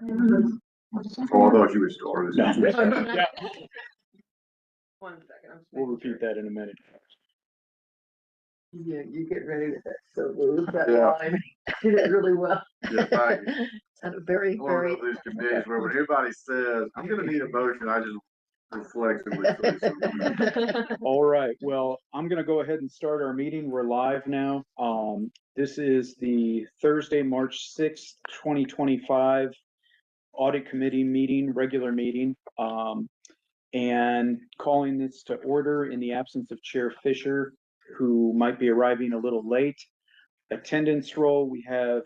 Oh, I thought you were starting. No. Yeah, 1 second. we'll repeat that in a minute. Yeah, you get ready with that. So lose that Yeah. line. Did it really well. Yeah, thank you. Sounded very, One very. of these committees where when anybody says, I'm gonna need a motion, I just reflexively say so. All right, well, I'm gonna go ahead and start our meeting. We're live now. This is the Thursday, March 6th, 2025 Audit Committee meeting, regular meeting. And calling this to order in the absence of Chair Fisher, who might be arriving a little late. Attendance roll, we have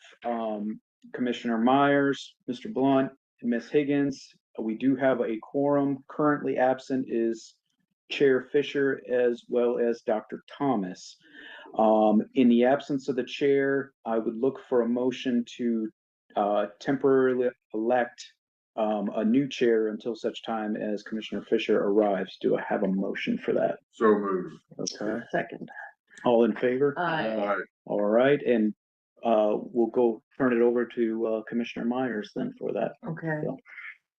Commissioner Myers, Mr. Blunt, and Ms. Higgins. We do have a quorum. Currently absent is Chair Fisher as well as Dr. Thomas. In the absence of the chair, I would look for a motion to temporarily elect a new chair until such time as Commissioner Fisher arrives. Do I have a motion for that? So moved. Okay. Second. All in favor? Alright, All right, and we'll go turn it over to Commissioner Myers then for that. Okay.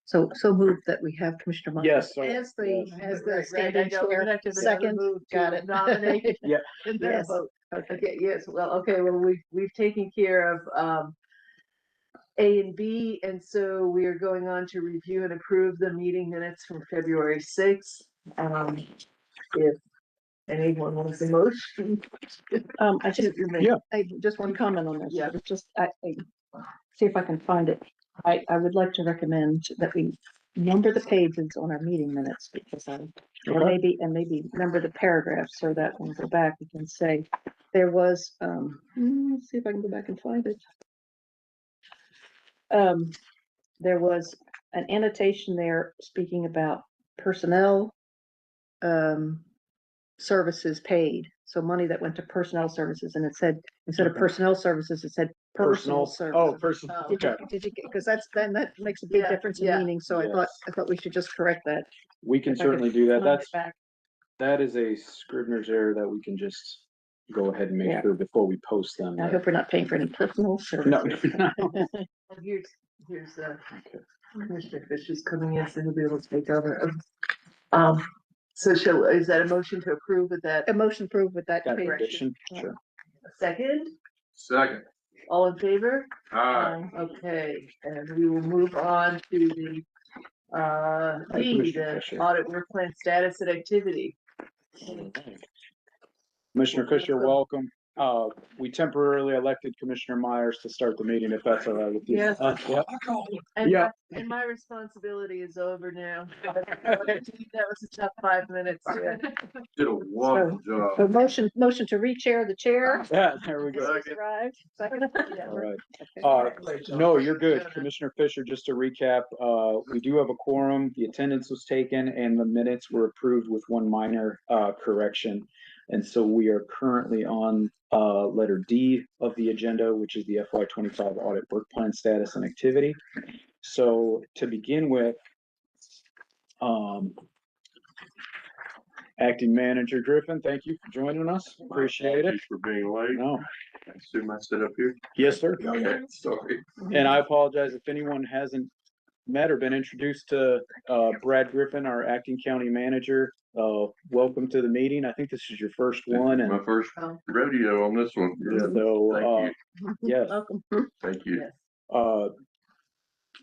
So moved that we have Commissioner Myers. Yes, so- As the, yes. as the Right, standing I know, we're gonna chair. have to have another Second, move to got it. nominate. Yeah. And then a Yes. vote. Okay. Okay, yes, well, okay, well, we've taken care of A and B, and so we are going on to review and approve the meeting minutes from February 6th. If anyone wants a motion. I just, Yeah. just one comment on this. Yeah. It's just, I see if I can find it. I would like to recommend that we number the pages on our meeting minutes because and Okay. maybe number the paragraphs so that when we go back, we can say there was, let's see if I can go back and find it. There was an annotation there speaking about personnel, services paid. So money that went to personnel services, and it said, instead of Okay. personnel services, it said personal services. Oh, personal, Did okay. you get, because that makes a big Yeah, difference in yeah. meaning, so Yes. I thought we should just correct that. We can If I could certainly do that. find it back. That is a Scrivener's error that we can just go ahead and make Yeah. sure before we post them. I hope we're not paying for any personal No, services. no. Here's Commissioner Fisher's coming in, so he'll be able to take over. So is that a motion to approve with that? A motion approved with that That correction. condition, sure. Second, second. all in favor? Alright, Okay, and we will move on to the D, Commissioner the Fisher. audit work plan status and activity. Commissioner Fisher, welcome. We temporarily elected Commissioner Myers to start the meeting, if that's all right with you. Yes. Yep. And, Yeah. and my responsibility is over now. That was a tough 5 minutes. Yeah. did a wonderful So job. motion to re-chair the chair. Yeah, there we go. Second. Arrived. Second. Yeah. All right. Okay. No, you're good. Commissioner Fisher, just to recap, we do have a quorum. The attendance was taken and the minutes were approved with one minor correction. And so we are currently on letter D of the agenda, which is the FY25 audit work plan status and activity. So to begin with, Acting Manager Griffin, thank you for joining us. Appreciate Thank it. you for being late. No, I assume I sit up here. yes, sir. Okay, sorry. And I apologize if anyone hasn't met or been introduced to Brad Griffin, our acting county manager. Welcome to the meeting. I think this is your first one. My And first rodeo on this one. so, yes, Welcome. Thank you. Yes.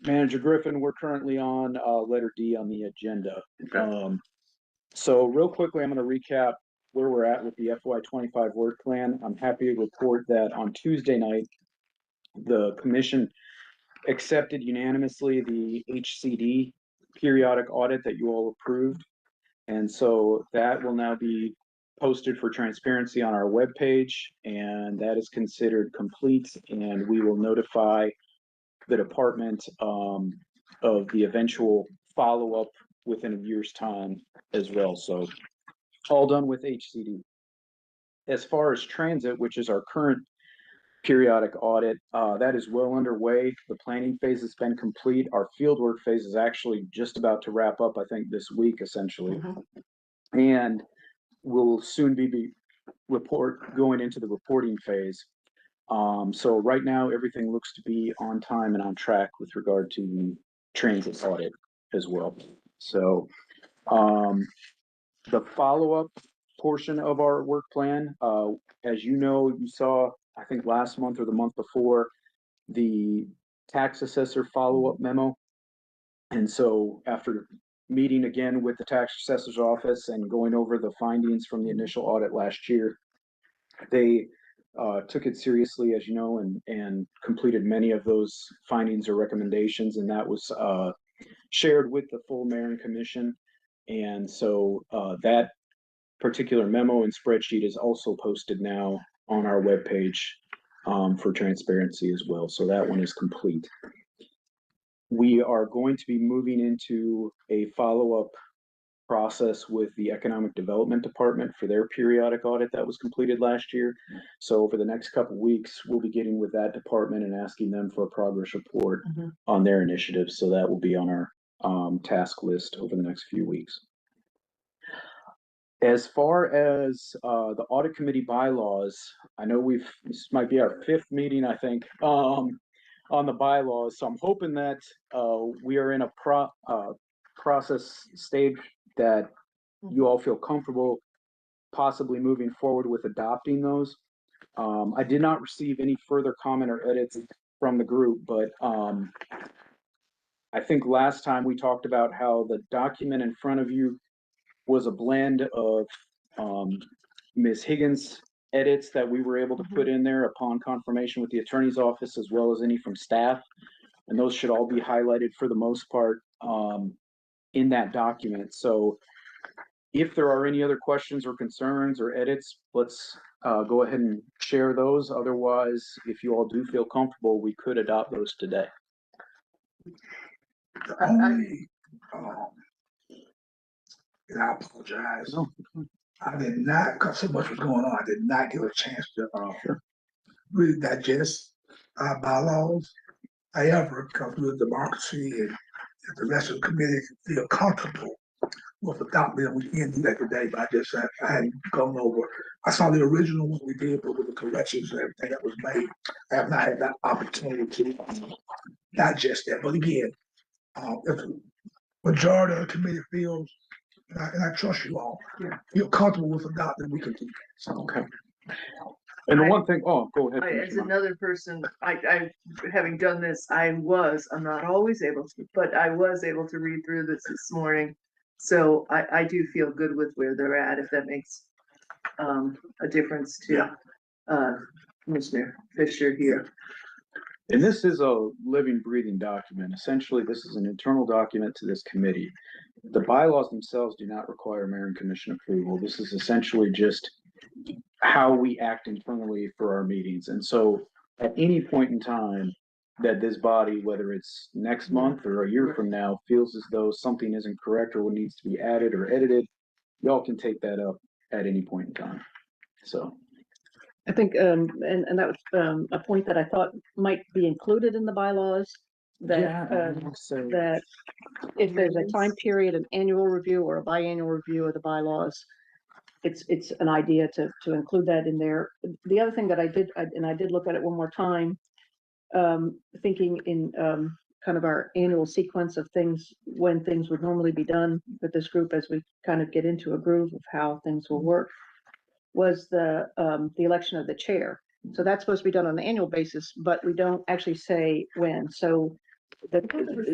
Manager Griffin, we're currently on letter D on the agenda. Okay. So real quickly, I'm going to recap where we're at with the FY25 work plan. I'm happy to report that on Tuesday night, the commission accepted unanimously the HCD periodic audit that you all approved. And so that will now be posted for transparency on our webpage, and that is considered complete, and we will notify the department of the eventual follow-up within a year's time as well. So all done with HCD. As far as transit, which is our current periodic audit, that is well underway. The planning phase has been complete. Our fieldwork phase is actually just about to wrap up, I think, this week, essentially. And we'll soon be going into the reporting phase. So right now, everything looks to be on time and on track with regard to the transit audit as well. So, the follow-up portion of our work plan, as you know, you saw, I think last month or the month before, the tax assessor follow-up memo. And so after meeting again with the tax assessor's office and going over the findings from the initial audit last year, they took it seriously, as you know, and completed many of those findings or recommendations, and that was shared with the full mayor and commission. And so that particular memo and spreadsheet is also posted now on our webpage for transparency as well. So that one is complete. We are going to be moving into a follow-up process with the Economic Development Department for their periodic audit that was completed last year. So over the next couple of weeks, we'll be getting with that department and asking them for a progress report on their initiatives. So that will be on our task list over the next few weeks. As far as the Audit Committee bylaws, I know this might be our 5th meeting, I think, on the bylaws. So I'm hoping that we are in a process stage that you all feel comfortable possibly moving forward with adopting those. I did not receive any further comment or edits from the group, but I think last time we talked about how the document in front of you was a blend of Ms. Higgins' edits that we were able to put in there upon confirmation with the attorney's office, as well as any from staff. And those should all be highlighted for the most part in that document. So if there are any other questions or concerns or edits, let's go ahead and share those. Otherwise, if you all do feel comfortable, we could adopt those today. The only, and I apologize. No. I did not, because so much was going on, I did not get a chance to really digest our bylaws. However, because we're a democracy and if the rest of the committee feel comfortable with adopting them, we can do that today, but I hadn't gone over. I saw the original one we did, but with the corrections and everything that was made, I have not had that opportunity to digest that. But again, if the majority of the committee feels, and I trust you all, feel comfortable with adopting, we can do that. So, okay. And the one thing, go ahead. As another person, I having done this, I'm not always able to, but I was able to read through this morning. So I do feel good with where they're at, if that makes a difference to Commissioner Fisher here. And this is a living, breathing document. Essentially, this is an internal document to this committee. The bylaws themselves do not require mayor and commission approval. This is essentially just how we act internally for our meetings. And so at any point in time that this body, whether it's next month or a year from now, feels as though something isn't correct or what needs to be added or edited, y'all can take that up at any point in time. So I think, and that was a point that I thought might be included in the bylaws, that that if there's a time period, an annual review or a biannual review of the bylaws, it's an idea to include that in there. The other thing that I did, and I did look at it one more time, thinking in kind of our annual sequence of things, when things would normally be done with this group as we kind of get into a groove of how things will work, was the election of the chair. So that's supposed to be done on an annual basis, but we don't actually say when. So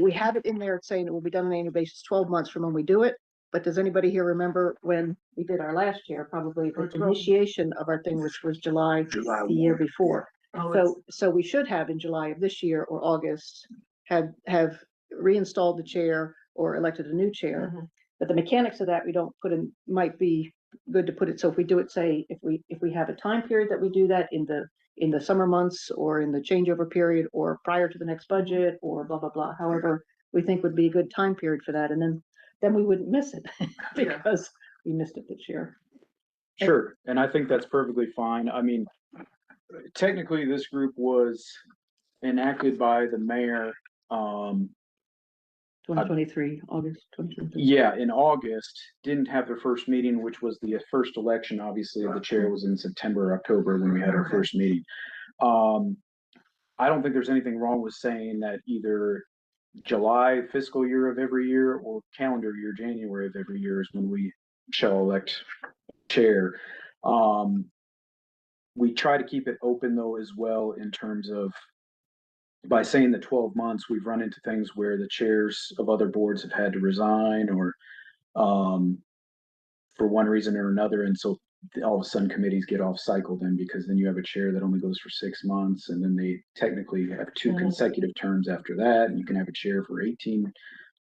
we have it in there saying it will be done on an annual basis 12 months from when we do it. But does anybody here remember when we did our last year? Probably the initiation of our thing, which was July the year before. So we should have in July of this year or August have reinstalled the chair or elected a new chair. But the mechanics of that we don't put in, might be good to put it. So if we do it, say if we have a time period that we do that in the summer months or in the changeover period or prior to the next budget or blah blah blah, however we think would be a good time period for that, and then we wouldn't miss it because we missed it this year. Sure, and I think that's perfectly fine. I mean, technically this group was enacted by the mayor 2023, August 2023. Yeah, in August, didn't have their first meeting, which was the first election, obviously, of the chair was in September or October when we had our first meeting. I don't think there's anything wrong with saying that either July fiscal year of every year or calendar year, January of every year is when we shall elect chair. We try to keep it open though as well in terms of by saying the 12 months, we've run into things where the chairs of other boards have had to resign or for one reason or another. And so all of a sudden committees get off cycle then because then you have a chair that only goes for 6 months and then they technically have 2 consecutive terms after that. And you can have a chair for 18,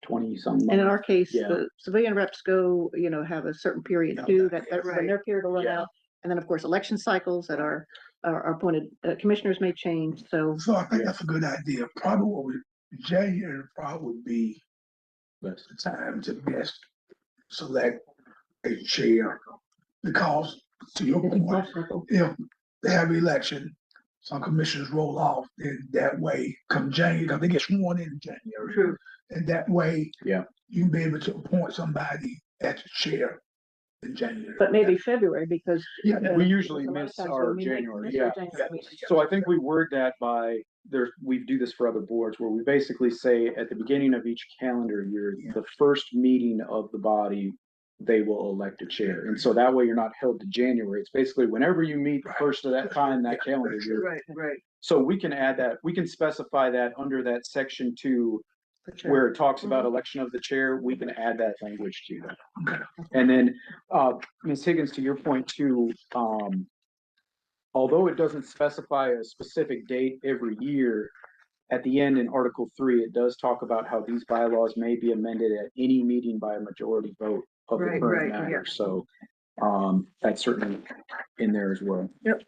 20 something. And in our case, Yeah. the civilian reps go, have a certain period too, that Right. when their period will run Yeah. out. And then of course, election cycles that our appointed commissioners may change. So So I think that's a good idea. Probably what we, January probably would be the time to best select a chair. Because to your point, if they have election, some commissioners roll off, then that way come January, because they get sworn in January. True. And that way, Yeah. you can be able to appoint somebody as the chair in January. but maybe February because We usually a lot of miss times our when we make- January, miss our yeah. January meeting. So I think we word that by we do this for other boards where we basically say at the beginning of each calendar year, the first meeting of the body, they will elect a chair. And so that way you're not held to January. It's basically whenever you meet the first of that time, that calendar year. Right. So we can add that, we can specify that under that section 2 For sure. where it talks about election of the chair, we can add that language to that. Okay. And then, Ms. Higgins, to your point too, although it doesn't specify a specific date every year, at the end in Article 3, it does talk about how these bylaws may be amended at any meeting by a majority vote of the Right, current right, matter. So, that's certainly in there as well. Yep.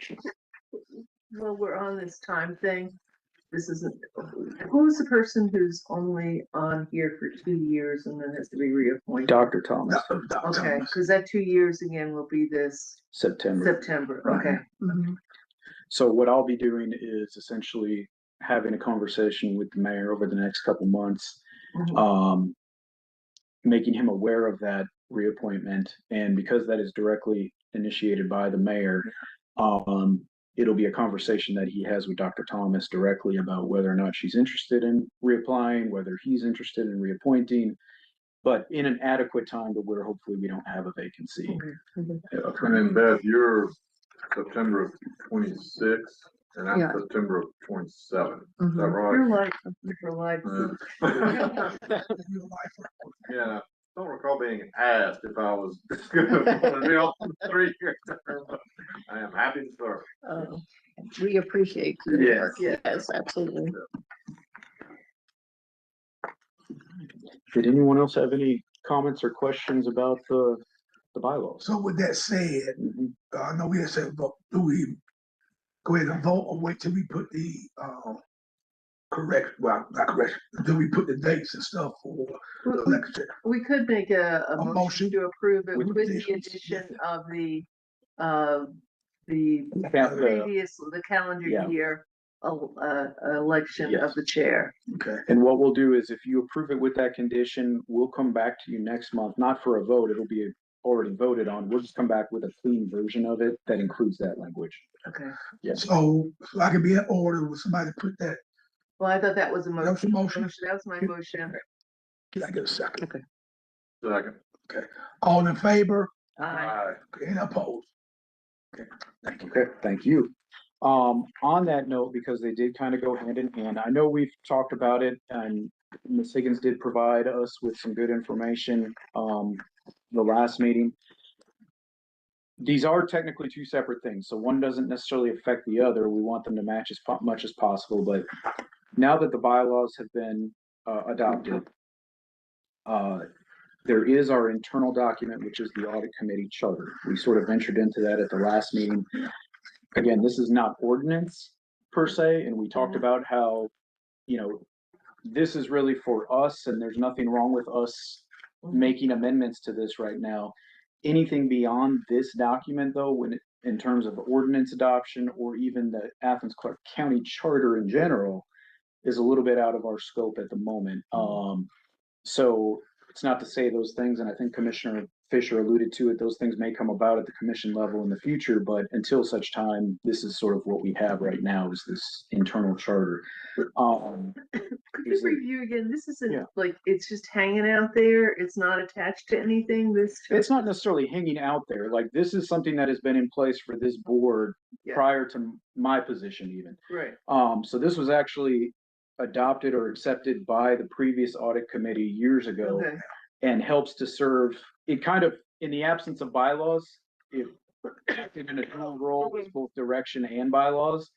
Well, we're on this time thing. This isn't, who's the person who's only on here for 2 years and then has to be reappointed? Dr. Thomas, Okay, because that 2 years again will be this September. September, okay. Mhm. So what I'll be doing is essentially having a conversation with the mayor over the next couple months, Mhm. making him aware of that reappointment. And because that is directly initiated by the mayor, it'll be a conversation that he has with Dr. Thomas directly about whether or not she's interested in reapplying, whether he's interested in reappointing, but in an adequate time to where hopefully we don't have a vacancy. Okay. And then Beth, you're September of 26, and I'm Yeah. September of 27. Is that Mhm. You're right? like, for life. Yeah, I don't recall being asked if I was gonna be on the 3-year term, but I am happy to serve. We appreciate your Yes. work. Yes, absolutely. Did anyone else have any comments or questions about the bylaws? So with that said, Mhm. I know we had said, but do we go ahead and vote or wait till we put the, not correct, do we put the dates and stuff for the election? We could make a A motion motion to approve it with with the additions, addition yeah. of the previous, the calendar Yeah. year election of Yes. the chair. Okay, And what we'll do is if you approve it with that condition, we'll come back to you next month, not for a vote, it'll be already voted on. We'll just come back with a clean version of it that includes that language. Okay. so I can be in order with somebody put that, Well, I thought that was a that was your motion. motion? That was my motion. Can I get a second? Second. All in favor? Aye. Okay, any opposed? Okay, thank you. Okay, thank you. On that note, because they did kind of go hand in hand, I know we've talked about it and Ms. Higgins did provide us with some good information, the last meeting. These are technically 2 separate things, so one doesn't necessarily affect the other. We want them to match as much as possible, but now that the bylaws have been adopted, there is our internal document, which is the Audit Committee charter. We sort of ventured into that at the last meeting. Again, this is not ordinance per se, and we talked about how, this is really for us and there's nothing wrong with us making amendments to this right now. Anything beyond this document though, in terms of ordinance adoption or even the Athens-Clarke County Charter in general, is a little bit out of our scope at the moment. So it's not to say those things, and I think Commissioner Fisher alluded to it, those things may come about at the commission level in the future, but until such time, this is sort of what we have right now, is this internal charter. Could you review again? This isn't Yeah. like, it's just hanging out there. It's not attached to anything. It's not necessarily hanging out there. Like, this is something that has been in place for this board Yeah. prior to my position even. Right. So this was actually adopted or accepted by the previous audit committee years ago. Okay. And helps to serve, it kind of, in the absence of bylaws, it in a dual role with both direction and bylaws.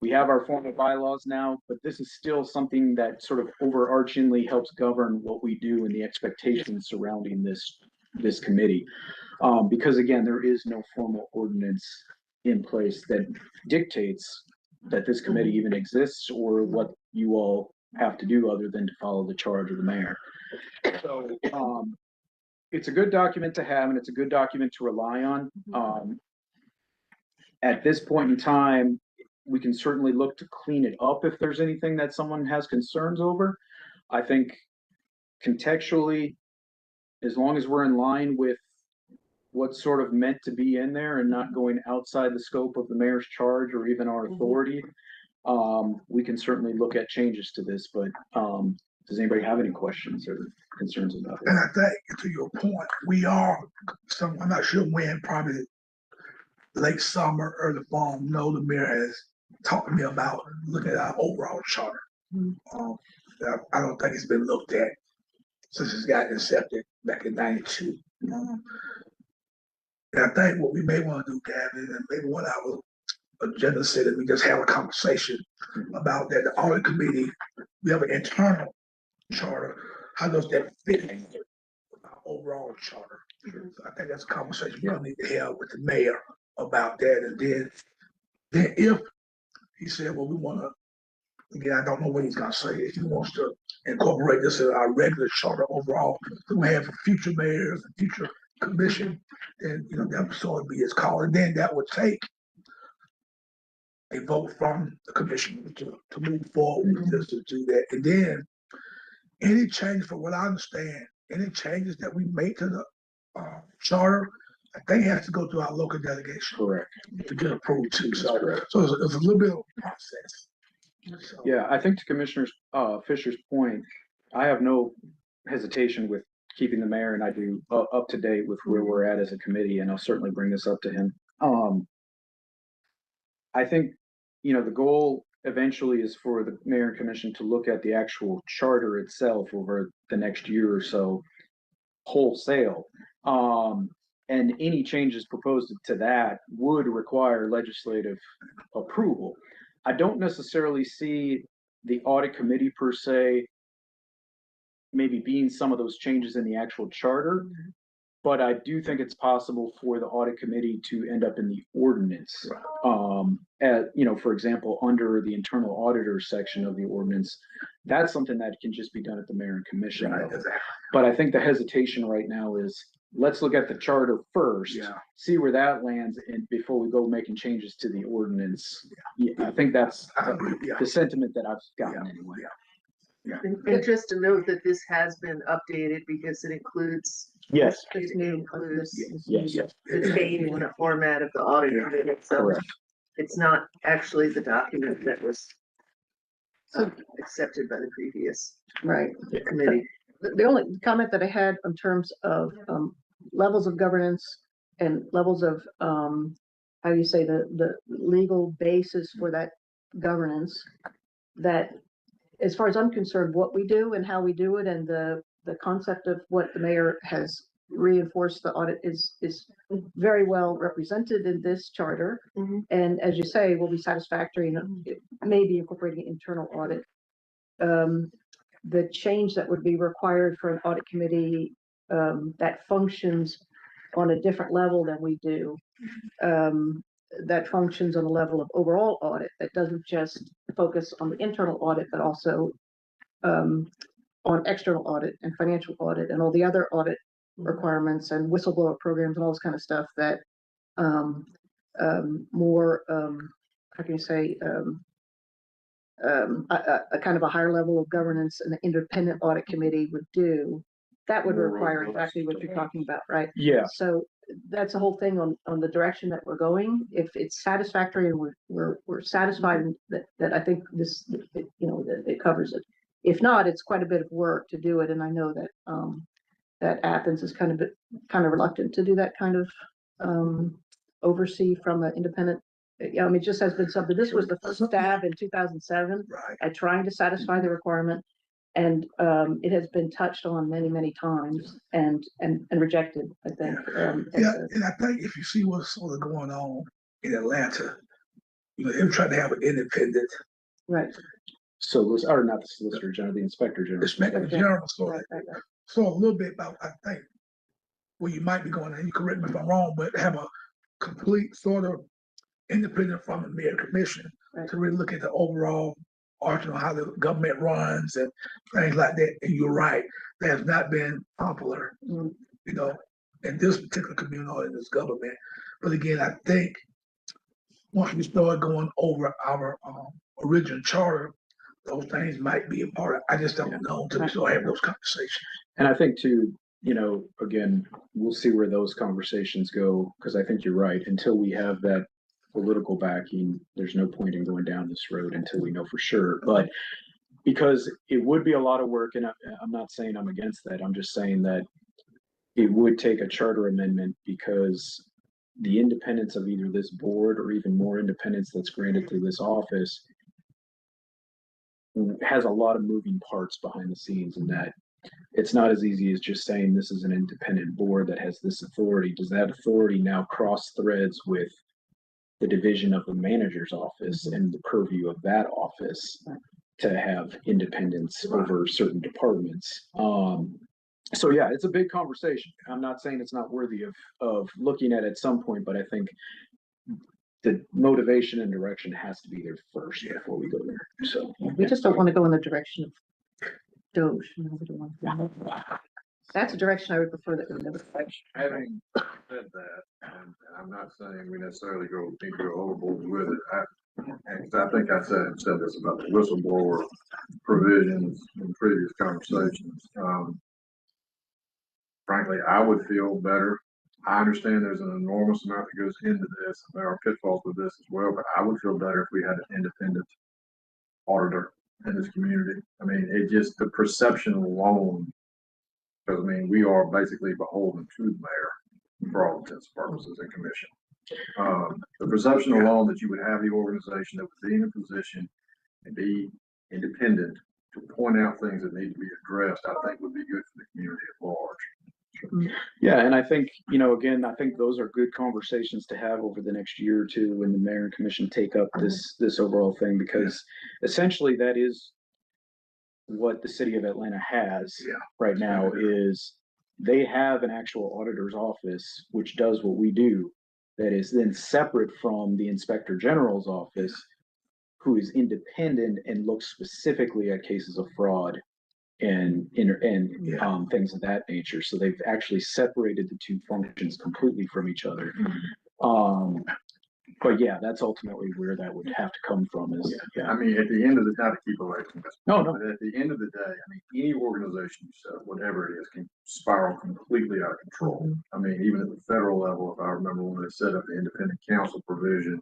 We have our formal bylaws now, but this is still something that sort of overarchingly helps govern what we do and the expectations surrounding this committee. Because again, there is no formal ordinance in place that dictates that this committee even exists or what you all have to do other than to follow the charge of the mayor. So, it's a good document to have and it's a good document to rely on. At this point in time, we can certainly look to clean it up if there's anything that someone has concerns over. I think contextually, as long as we're in line with what's sort of meant to be in there and not going outside the scope of the mayor's charge or even our authority, we can certainly look at changes to this, but, does anybody have any questions or concerns about it? And I think to your point, I'm not sure when, probably late summer, early fall, the mayor has talked to me about looking at our overall charter. I don't think it's been looked at since it's got accepted back in '92. And I think what we may want to do, Gavin, and maybe what our agenda said, that we just have a conversation about that. The audit committee, we have an internal charter. How does that fit in with our overall charter? So I think that's a conversation we need to have with the mayor about that. And then if he said, well, we want to, again, I don't know what he's going to say. If he wants to incorporate this in our regular charter overall, that we have for future mayors and future commission, then, that would sort of be his call. And then that would take a vote from the commission to move forward with this, to do that. And then any change, from what I understand, any changes that we make to the charter, I think has to go through our local delegation. Correct. To get approved too. So correct. it's a little bit of a process. So, Yeah, I think to Commissioner Fisher's point, I have no hesitation with keeping the mayor and I do up to date with where we're at as a committee, and I'll certainly bring this up to him. I think, the goal eventually is for the mayor and commission to look at the actual charter itself over the next year or so wholesale. And any changes proposed to that would require legislative approval. I don't necessarily see the audit committee per se maybe being some of those changes in the actual charter, but I do think it's possible for the audit committee to end up in the ordinance. For example, under the internal auditor section of the ordinance, that's something that can just be done at the mayor and commission level. But I think the hesitation right now is, let's look at the charter first, see where that lands, and before we go making changes to the ordinance. I think that's the sentiment that I've gotten anyway. And just to note that this has been updated because it includes. Yes. It includes Yes. the change in the format of the audit committee, so Correct. it's not actually the document that was accepted by the previous committee. The only comment that I had in terms of levels of governance and levels of how do you say, the legal basis for that governance, that as far as I'm concerned, what we do and how we do it, and the concept of what the mayor has reinforced the audit is very well represented in this charter. And as you say, will be satisfactory, and maybe incorporating internal audit. The change that would be required for an audit committee that functions on a different level than we do, that functions on a level of overall audit, that doesn't just focus on the internal audit, but also on external audit and financial audit and all the other audit requirements and whistleblower programs and all this kind of stuff, that more, how can you say, a kind of a higher level of governance an independent audit committee would do, that would More require robust. exactly what you're talking about, right? Yeah, So that's the whole thing on the direction that we're going. If it's satisfactory and we're satisfied that I think this, that it covers it. If not, it's quite a bit of work to do it. And I know that, that Athens is kind of reluctant to do that kind of, oversee from an independent. I mean, it just has been something, this was the first stab in 2007 Right. at trying to satisfy the requirement. And it has been touched on many, many times and rejected, I think. Yeah, and I think if you see what's sort of going on in Atlanta, they're trying to have an independent Right. or not the Solicitor General, the Inspector General. inspector general, Right. so a little bit about, I think, where you might be going, and you correct me if I'm wrong, but have a complete sort of independent from the mayor commission Right. to really look at the overall arch of how the government runs and things like that. And you're right, that has not been popular, Mm. In this particular community or in this government. But again, I think once we start going over our original charter, those things might be a part of. I just don't know until we start having those conversations. And I think too, again, we'll see where those conversations go, because I think you're right. Until we have that political backing, there's no point in going down this road until we know for sure. But because it would be a lot of work, and I'm not saying I'm against that. I'm just saying that it would take a charter amendment, because the independence of either this board or even more independence that's granted through this office has a lot of moving parts behind the scenes, and that it's not as easy as just saying this is an independent board that has this authority. Does that authority now cross threads with the division of the manager's office and the purview of that office to have independence over certain departments? So yeah, it's a big conversation. I'm not saying it's not worthy of looking at some point, but I think the motivation and direction has to be there first before we go there. So We just don't want to go in the direction of Doge. We don't want to. That's a direction I would prefer that we never touch. Having said that, and I'm not saying we necessarily need to go overboard with it. I think I said this about the whistleblower provisions in previous conversations. Frankly, I would feel better. I understand there's an enormous amount that goes into this. There are pitfalls with this as well, but I would feel better if we had an independent auditor in this community. I mean, the perception alone, because I mean, we are basically beholden to the mayor for all intents and purposes and commission. The perception alone that you would have the organization that would be in a position and be independent to point out things that need to be addressed, I think would be good for the community at large. yeah, and I think, again, I think those are good conversations to have over the next year or two when the mayor and commission take up this overall thing, because essentially that is what the city of Atlanta has right now. Is they have an actual auditor's office which does what we do, that is then separate from the inspector general's office, who is independent and looks specifically at cases of fraud and things of that nature. So they've actually separated the two functions completely from each other. But yeah, that's ultimately where that would have to come from. I mean, at the end of the day, to keep away from this. No. But at the end of the day, I mean, any organization you set, whatever it is, can spiral completely out of control. I mean, even at the federal level, if I remember when they set up the independent counsel provision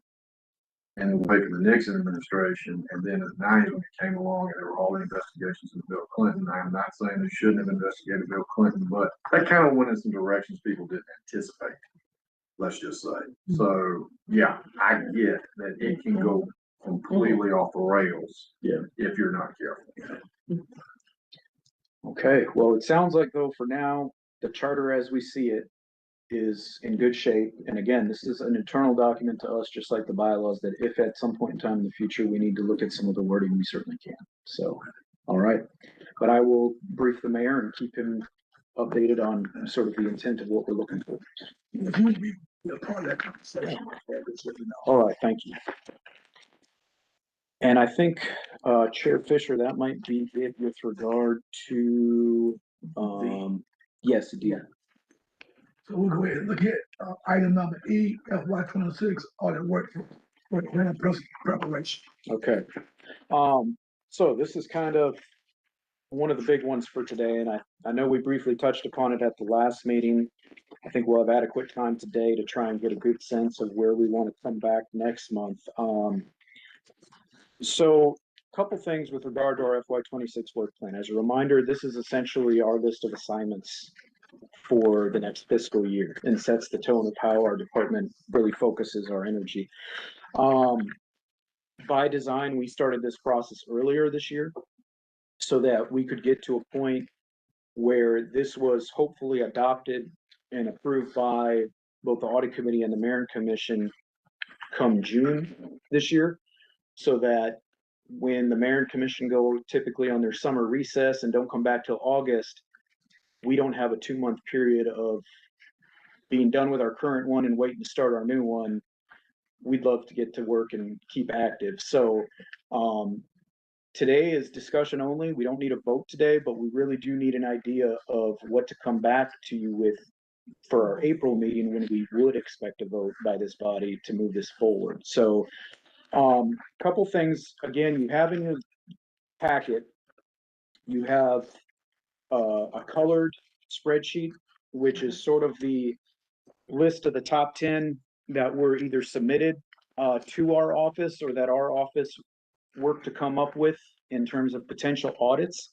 in the wake of the Nixon administration, and then in the 90s when it came along and there were all the investigations of Bill Clinton. I'm not saying they shouldn't have investigated Bill Clinton, but that kind of went in some directions people didn't anticipate, let's just say. So yeah, I get that it can go completely off the rails if you're not careful. Okay, well, it sounds like though for now, the charter as we see it is in good shape. And again, this is an internal document to us, just like the bylaws, that if at some point in time in the future we need to look at some of the wording, we certainly can. So, all right. But I will brief the mayor and keep him updated on sort of the intent of what we're looking for. If you would be a part of that conversation, All right, thank you. And I think, Chair Fisher, that might be it with regard to, yes, yeah. So we'll go ahead and look at item number E, FY26 audit work plan preparation. Okay. So this is kind of one of the big ones for today, and I know we briefly touched upon it at the last meeting. I think we'll have adequate time today to try and get a good sense of where we want to come back next month. So a couple things with regard to our FY26 work plan. As a reminder, this is essentially our list of assignments for the next fiscal year and sets the tone of how our department really focuses our energy. By design, we started this process earlier this year so that we could get to a point where this was hopefully adopted and approved by both the Audit Committee and the Merit Commission come June this year, so that when the Merit Commission go typically on their summer recess and don't come back till August, we don't have a 2-month period of being done with our current one and waiting to start our new one. We'd love to get to work and keep active. So today is discussion only. We don't need a vote today, but we really do need an idea of what to come back to you with for our April meeting, when we would expect a vote by this body to move this forward. So couple things, again, you have in your packet, you have a colored spreadsheet, which is sort of the list of the top 10 that were either submitted to our office or that our office worked to come up with in terms of potential audits.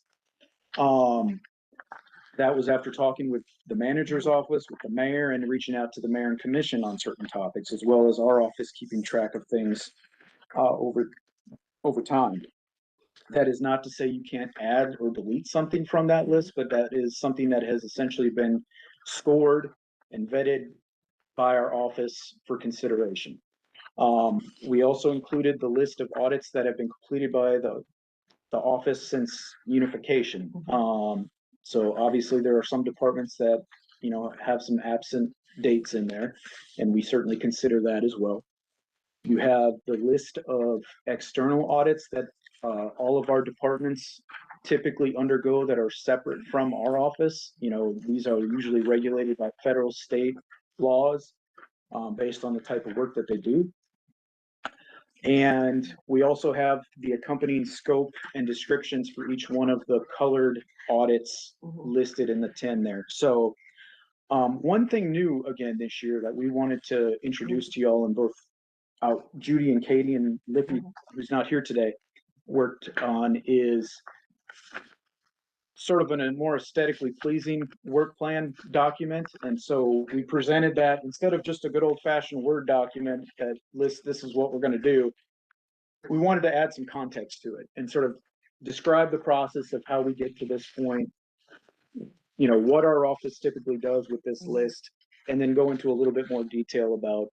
That was after talking with the manager's office, with the mayor, and reaching out to the mayor and commission on certain topics, as well as our office keeping track of things over time. That is not to say you can't add or delete something from that list, but that is something that has essentially been scored and vetted by our office for consideration. We also included the list of audits that have been completed by the office since unification. So obviously there are some departments that, you know, have some absent dates in there, and we certainly consider that as well. You have the list of external audits that all of our departments typically undergo that are separate from our office. You know, these are usually regulated by federal, state laws based on the type of work that they do. And we also have the accompanying scope and descriptions for each one of the colored audits listed in the 10 there. So one thing new again this year that we wanted to introduce to y'all, and both Judy and Katie and Lippy, who's not here today, worked on, is sort of in a more aesthetically pleasing work plan document. And so we presented that instead of just a good old fashioned Word document that lists this is what we're going to do. We wanted to add some context to it and sort of describe the process of how we get to this point, you know, what our office typically does with this list, and then go into a little bit more detail about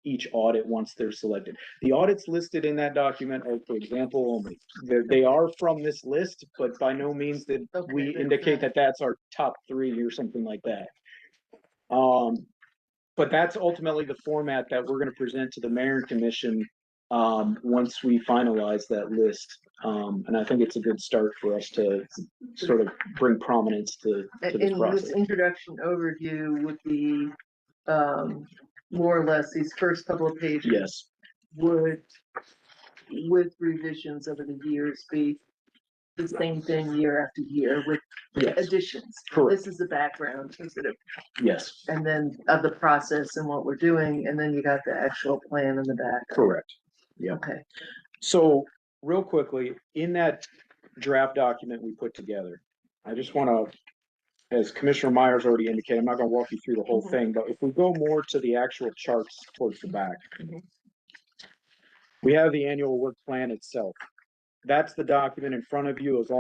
each audit once they're selected. The audits listed in that document are for example only. They are from this list, but by no means did we indicate that that's our top 3 or something like that. But that's ultimately the format that we're going to present to the mayor and commission once we finalize that list. And I think it's a good start for us to sort of bring prominence to this process. This introduction overview would be more or less these first couple of pages. Yes. Would, with revisions over the years, be the same thing year after year with additions. Correct. This is the background, sort of. Yes. And then of the process and what we're doing, and then you got the actual plan in the back. Correct. Yeah. Okay. So real quickly, in that draft document we put together, I just want to, as Commissioner Myers already indicated, I'm not going to walk you through the whole thing, but if we go more to the actual charts towards the back, we have the annual work plan itself. That's the document in front of you, as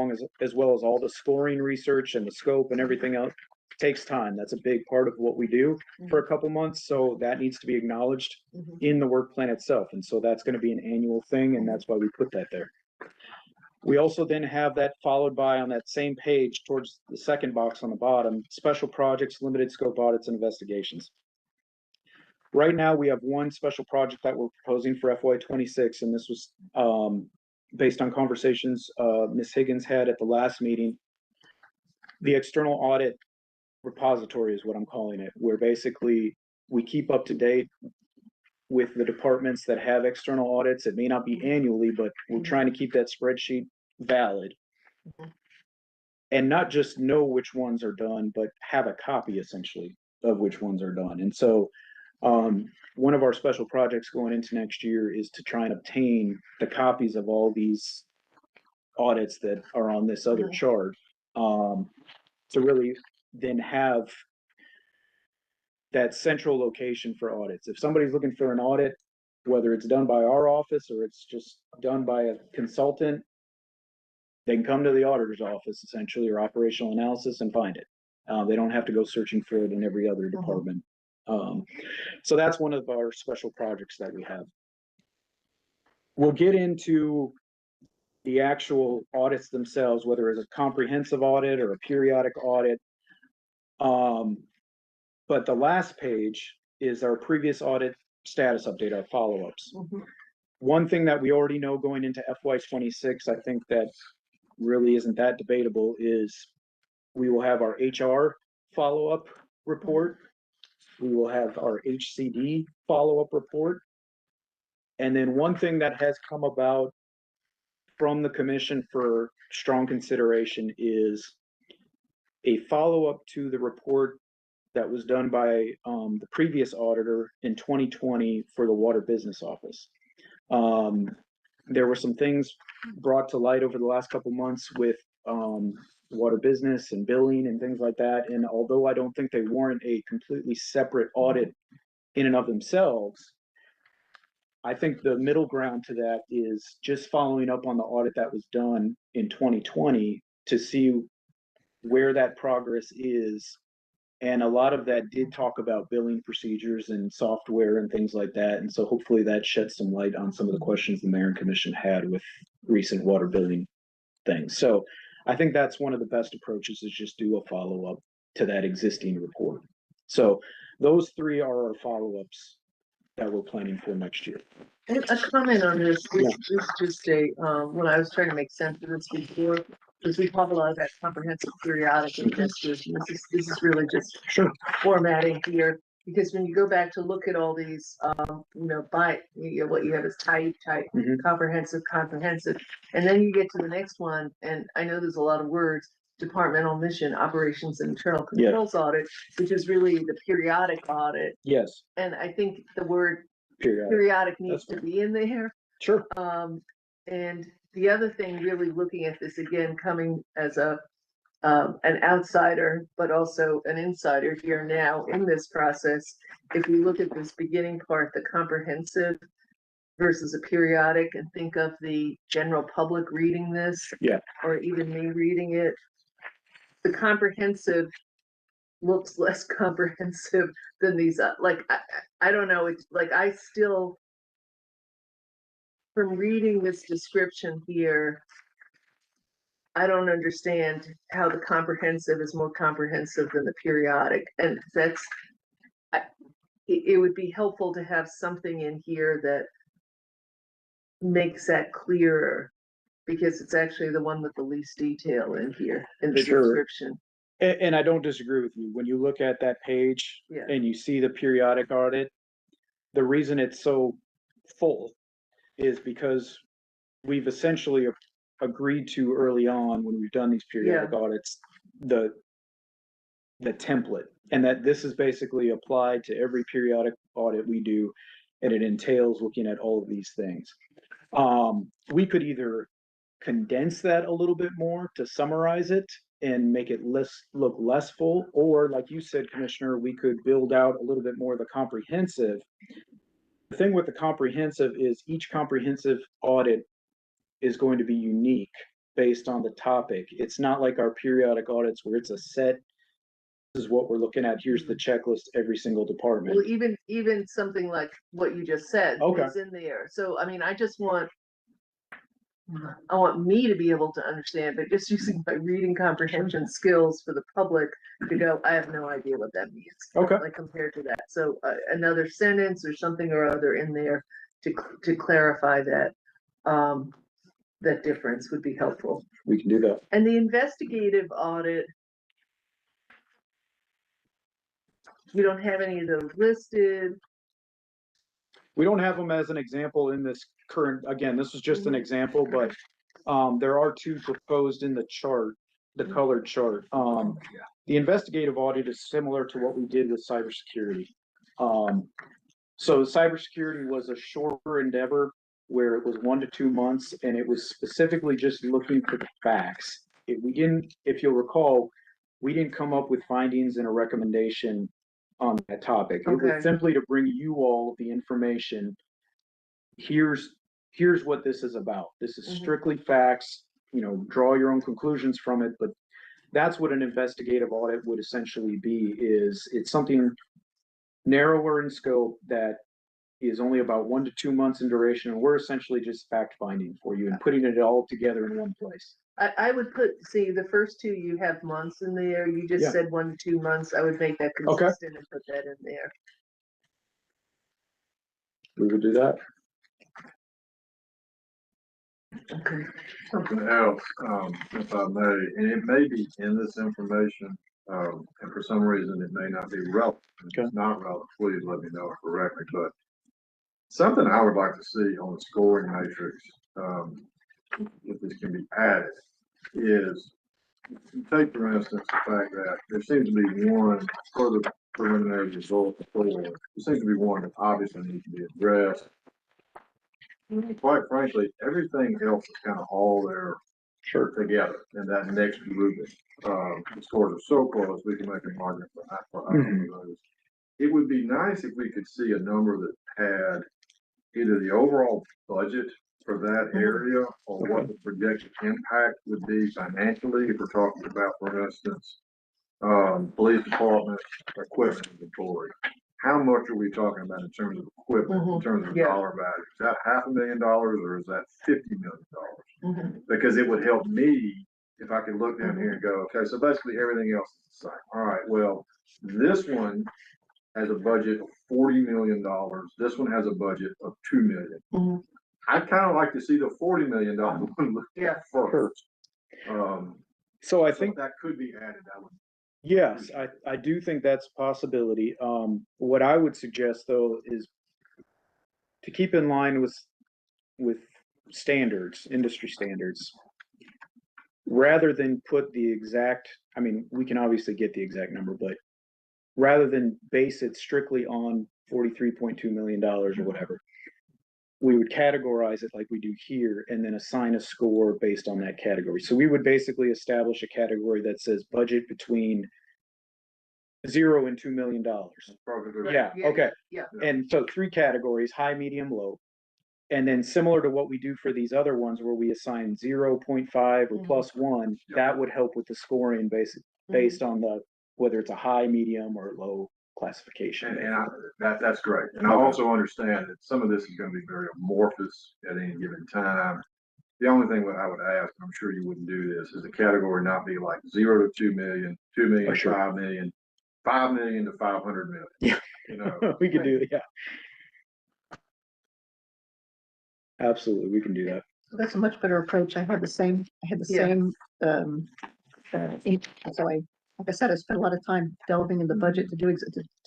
well as all the scoring research and the scope and everything else. It takes time. That's a big part of what we do for a couple months. So that needs to be acknowledged in the work plan itself. And so that's going to be an annual thing, and that's why we put that there. We also then have that followed by, on that same page towards the second box on the bottom, special projects, limited scope audits, and investigations. Right now, we have one special project that we're proposing for FY26, and this was based on conversations Ms. Higgins had at the last meeting. The external audit repository is what I'm calling it, where basically we keep up to date with the departments that have external audits. It may not be annually, but we're trying to keep that spreadsheet valid. and not just know which ones are done, but have a copy essentially of which ones are done. And so one of our special projects going into next year is to try and obtain the copies of all these audits that are on this other chart, to really then have that central location for audits. If somebody's looking for an audit, whether it's done by our office or it's just done by a consultant, they can come to the auditor's office essentially, or operational analysis, and find it. They don't have to go searching for it in every other department. So that's one of our special projects that we have. We'll get into the actual audits themselves, whether it's a comprehensive audit or a periodic audit. But the last page is our previous audit status update, our follow-ups. One thing that we already know going into FY26, I think that really isn't that debatable, is we will have our HR follow-up report. We will have our HCD follow-up report. And then one thing that has come about from the commission for strong consideration is a follow-up to the report that was done by the previous auditor in 2020 for the Water Business Office. There were some things brought to light over the last couple months with water business and billing and things like that. And although I don't think they warrant a completely separate audit in and of themselves, I think the middle ground to that is just following up on the audit that was done in 2020 to see where that progress is. And a lot of that did talk about billing procedures and software and things like that. And so hopefully that sheds some light on some of the questions the mayor and commission had with recent water billing things. So I think that's one of the best approaches, is just do a follow-up to that existing report. So those three are our follow-ups that we're planning for next year. And a comment on this, this is just a, when I was trying to make sense of this before, because we talk a lot about comprehensive periodic investigation. This is really just formatting here, because when you go back to look at all these, what you have is type, comprehensive, and then you get to the next one, and I know there's a lot of words, departmental mission, operations and internal controls audit, which is really the periodic audit. Yes. And I think the word periodic needs to be in there. Sure. And the other thing, really looking at this again, coming as an outsider, but also an insider here now in this process, if we look at this beginning part, the comprehensive versus a periodic, and think of the general public reading this, or even me reading it, the comprehensive looks less comprehensive than these, I don't know, it's like I still, from reading this description here, I don't understand how the comprehensive is more comprehensive than the periodic. And that's, it would be helpful to have something in here that makes that clearer, because it's actually the one with the least detail in here in the description. And I don't disagree with you. When you look at that page and you see the periodic audit, the reason it's so full is because we've essentially agreed to early on, when we've done these periodic audits, the template, and that this is basically applied to every periodic audit we do, and it entails looking at all of these things. We could either condense that a little bit more to summarize it and make it look less full, or like you said, Commissioner, we could build out a little bit more of the comprehensive. The thing with the comprehensive is each comprehensive audit is going to be unique based on the topic. It's not like our periodic audits where it's a set, this is what we're looking at, here's the checklist, every single department. Well, even something like what you just said is in there. So, I mean, I want me to be able to understand, but just using my reading comprehension skills for the public to go, I have no idea what that means. Like compared to that. So another sentence or something or other in there to clarify that, that difference would be helpful. We can do that. And the investigative audit, we don't have any of those listed. We don't have them as an example in this current, again, this is just an example, but there are two proposed in the chart. the colored chart. The investigative audit is similar to what we did with cybersecurity. So cybersecurity was a shorter endeavor where it was 1 to 2 months, and it was specifically just looking for the facts. If you'll recall, we didn't come up with findings and a recommendation on that topic. It Okay. was simply to bring you all the information. Here's what this is about. This is strictly facts, draw your own conclusions from it, but that's what an investigative audit would essentially be. It's something narrower in scope that is only about 1 to 2 months in duration, and we're essentially just fact finding for you and putting it all together in one place. I would see the first two, you have months in there. You just Yeah. said 1 to 2 months. I would make that Okay. consistent and put that in there. We would do that. Okay. Something else, if I may, and it may be in this information, and for some reason it may not be relevant. If Okay. it's not relevant, please let me know correctly, but something I would like to see on the scoring matrix, if this can be added, is take for instance the fact that there seems to be one further preliminary result before, there seems to be one that obviously needs to be addressed. Quite frankly, everything else is kind of all there together in that next grouping. The scores are so close, we can make an argument for either of those. It would be nice if we could see a number that had either the overall budget for that area or what the projected impact would be financially if we're talking about, for instance, police department equipment inventory. How much are we talking about in terms of equipment, in terms of dollar value? Is that $500,000 or is that $50 million? Because it would help me if I could look down here and go, okay, so basically everything else is the same. All right, well, this one has a budget of $40 million. This one has a budget of $2 million. I'd kind of like to see the $40 million one looked at first. So I think that could be added. yes, I do think that's a possibility. What I would suggest though is to keep in line with standards, industry standards, rather than put the exact, I mean, we can obviously get the exact number, but rather than base it strictly on $43.2 million or whatever, we would categorize it like we do here and then assign a score based on that category. So we would basically establish a category that says budget between $0 and $2 million. Yeah, okay. Yeah. And so 3 categories: high, medium, low. And then similar to what we do for these other ones where we assign 0.5 or +1, that would help with the scoring based on whether it's a high, medium, or low classification. And that's great. And I also understand that some of this is going to be very amorphous at any given time. The only thing that I would ask, and I'm sure you wouldn't do this, is the category not be like 0 to 2 million, 2 million, 5 million, 5 million to 500 million. Yeah, we could do that. Yeah, absolutely, we can do that. That's a much better approach. I had the same, so like I said, I spent a lot of time delving in the budget to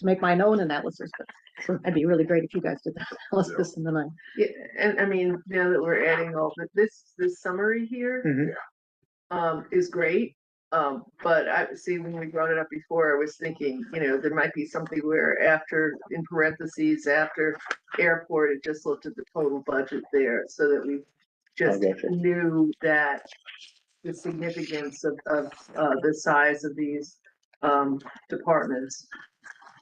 make my own analysis, but it'd be really great if you guys did that analysis and then Yeah, and I mean, now that we're adding all this summary here, is great. But I see when we brought it up before, I was thinking, there might be something where after, in parentheses, after airport, it just looked at the total budget there so that we just knew that the significance of the size of these departments.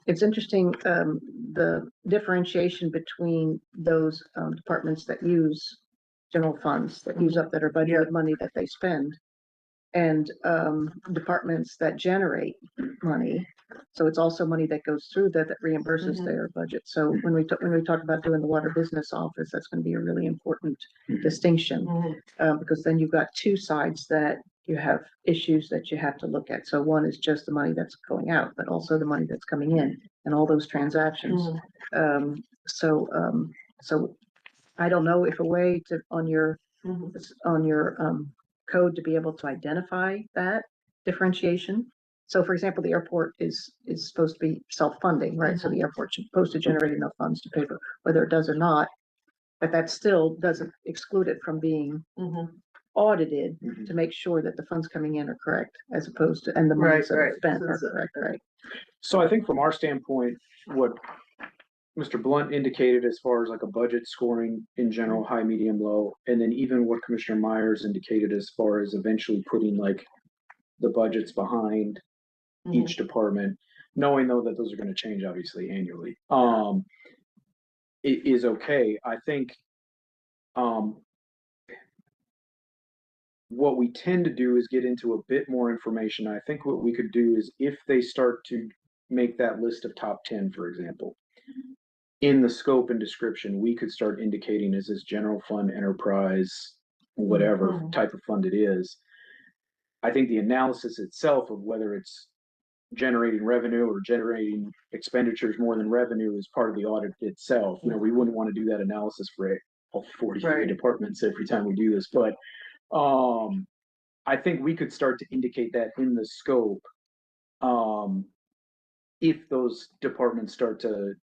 it's interesting, the differentiation between those departments that use general funds, that use up that are budgeted money that they spend, and departments that generate money. So it's also money that goes through that reimburses their budget. So when we talk about doing the water business office, that's going to be a really important distinction, because then you've got 2 sides that you have issues that you have to look at. So one is just the money that's going out, but also the money that's coming in and all those transactions. So I don't know if a way to on your code to be able to identify that differentiation. So for example, the airport is supposed to be self-funding, right? So the airport's supposed to generate enough funds to pay for whether it does or not, but that still doesn't exclude it from being audited Mhm. to make sure that the funds coming in are correct, as opposed to, and the monies that are spent are correct, right? So I think from our standpoint, what Mr. Blunt indicated as far as like a budget scoring in general, high, medium, low, and then even what Commissioner Myers indicated as far as eventually putting like the budgets behind each department, knowing though that those are gonna change obviously annually, it is okay. I think, what we tend to do is get into a bit more information. I think what we could do is if they start to make that list of top 10, for example, in the scope and description, we could start indicating is this general fund, enterprise, whatever type of fund it is. I think the analysis itself of whether it's generating revenue or generating expenditures more than revenue is part of the audit itself. You know, we wouldn't want to do that analysis for all 43 departments every time we do this, but I think we could start to indicate that in the scope, if those departments start to,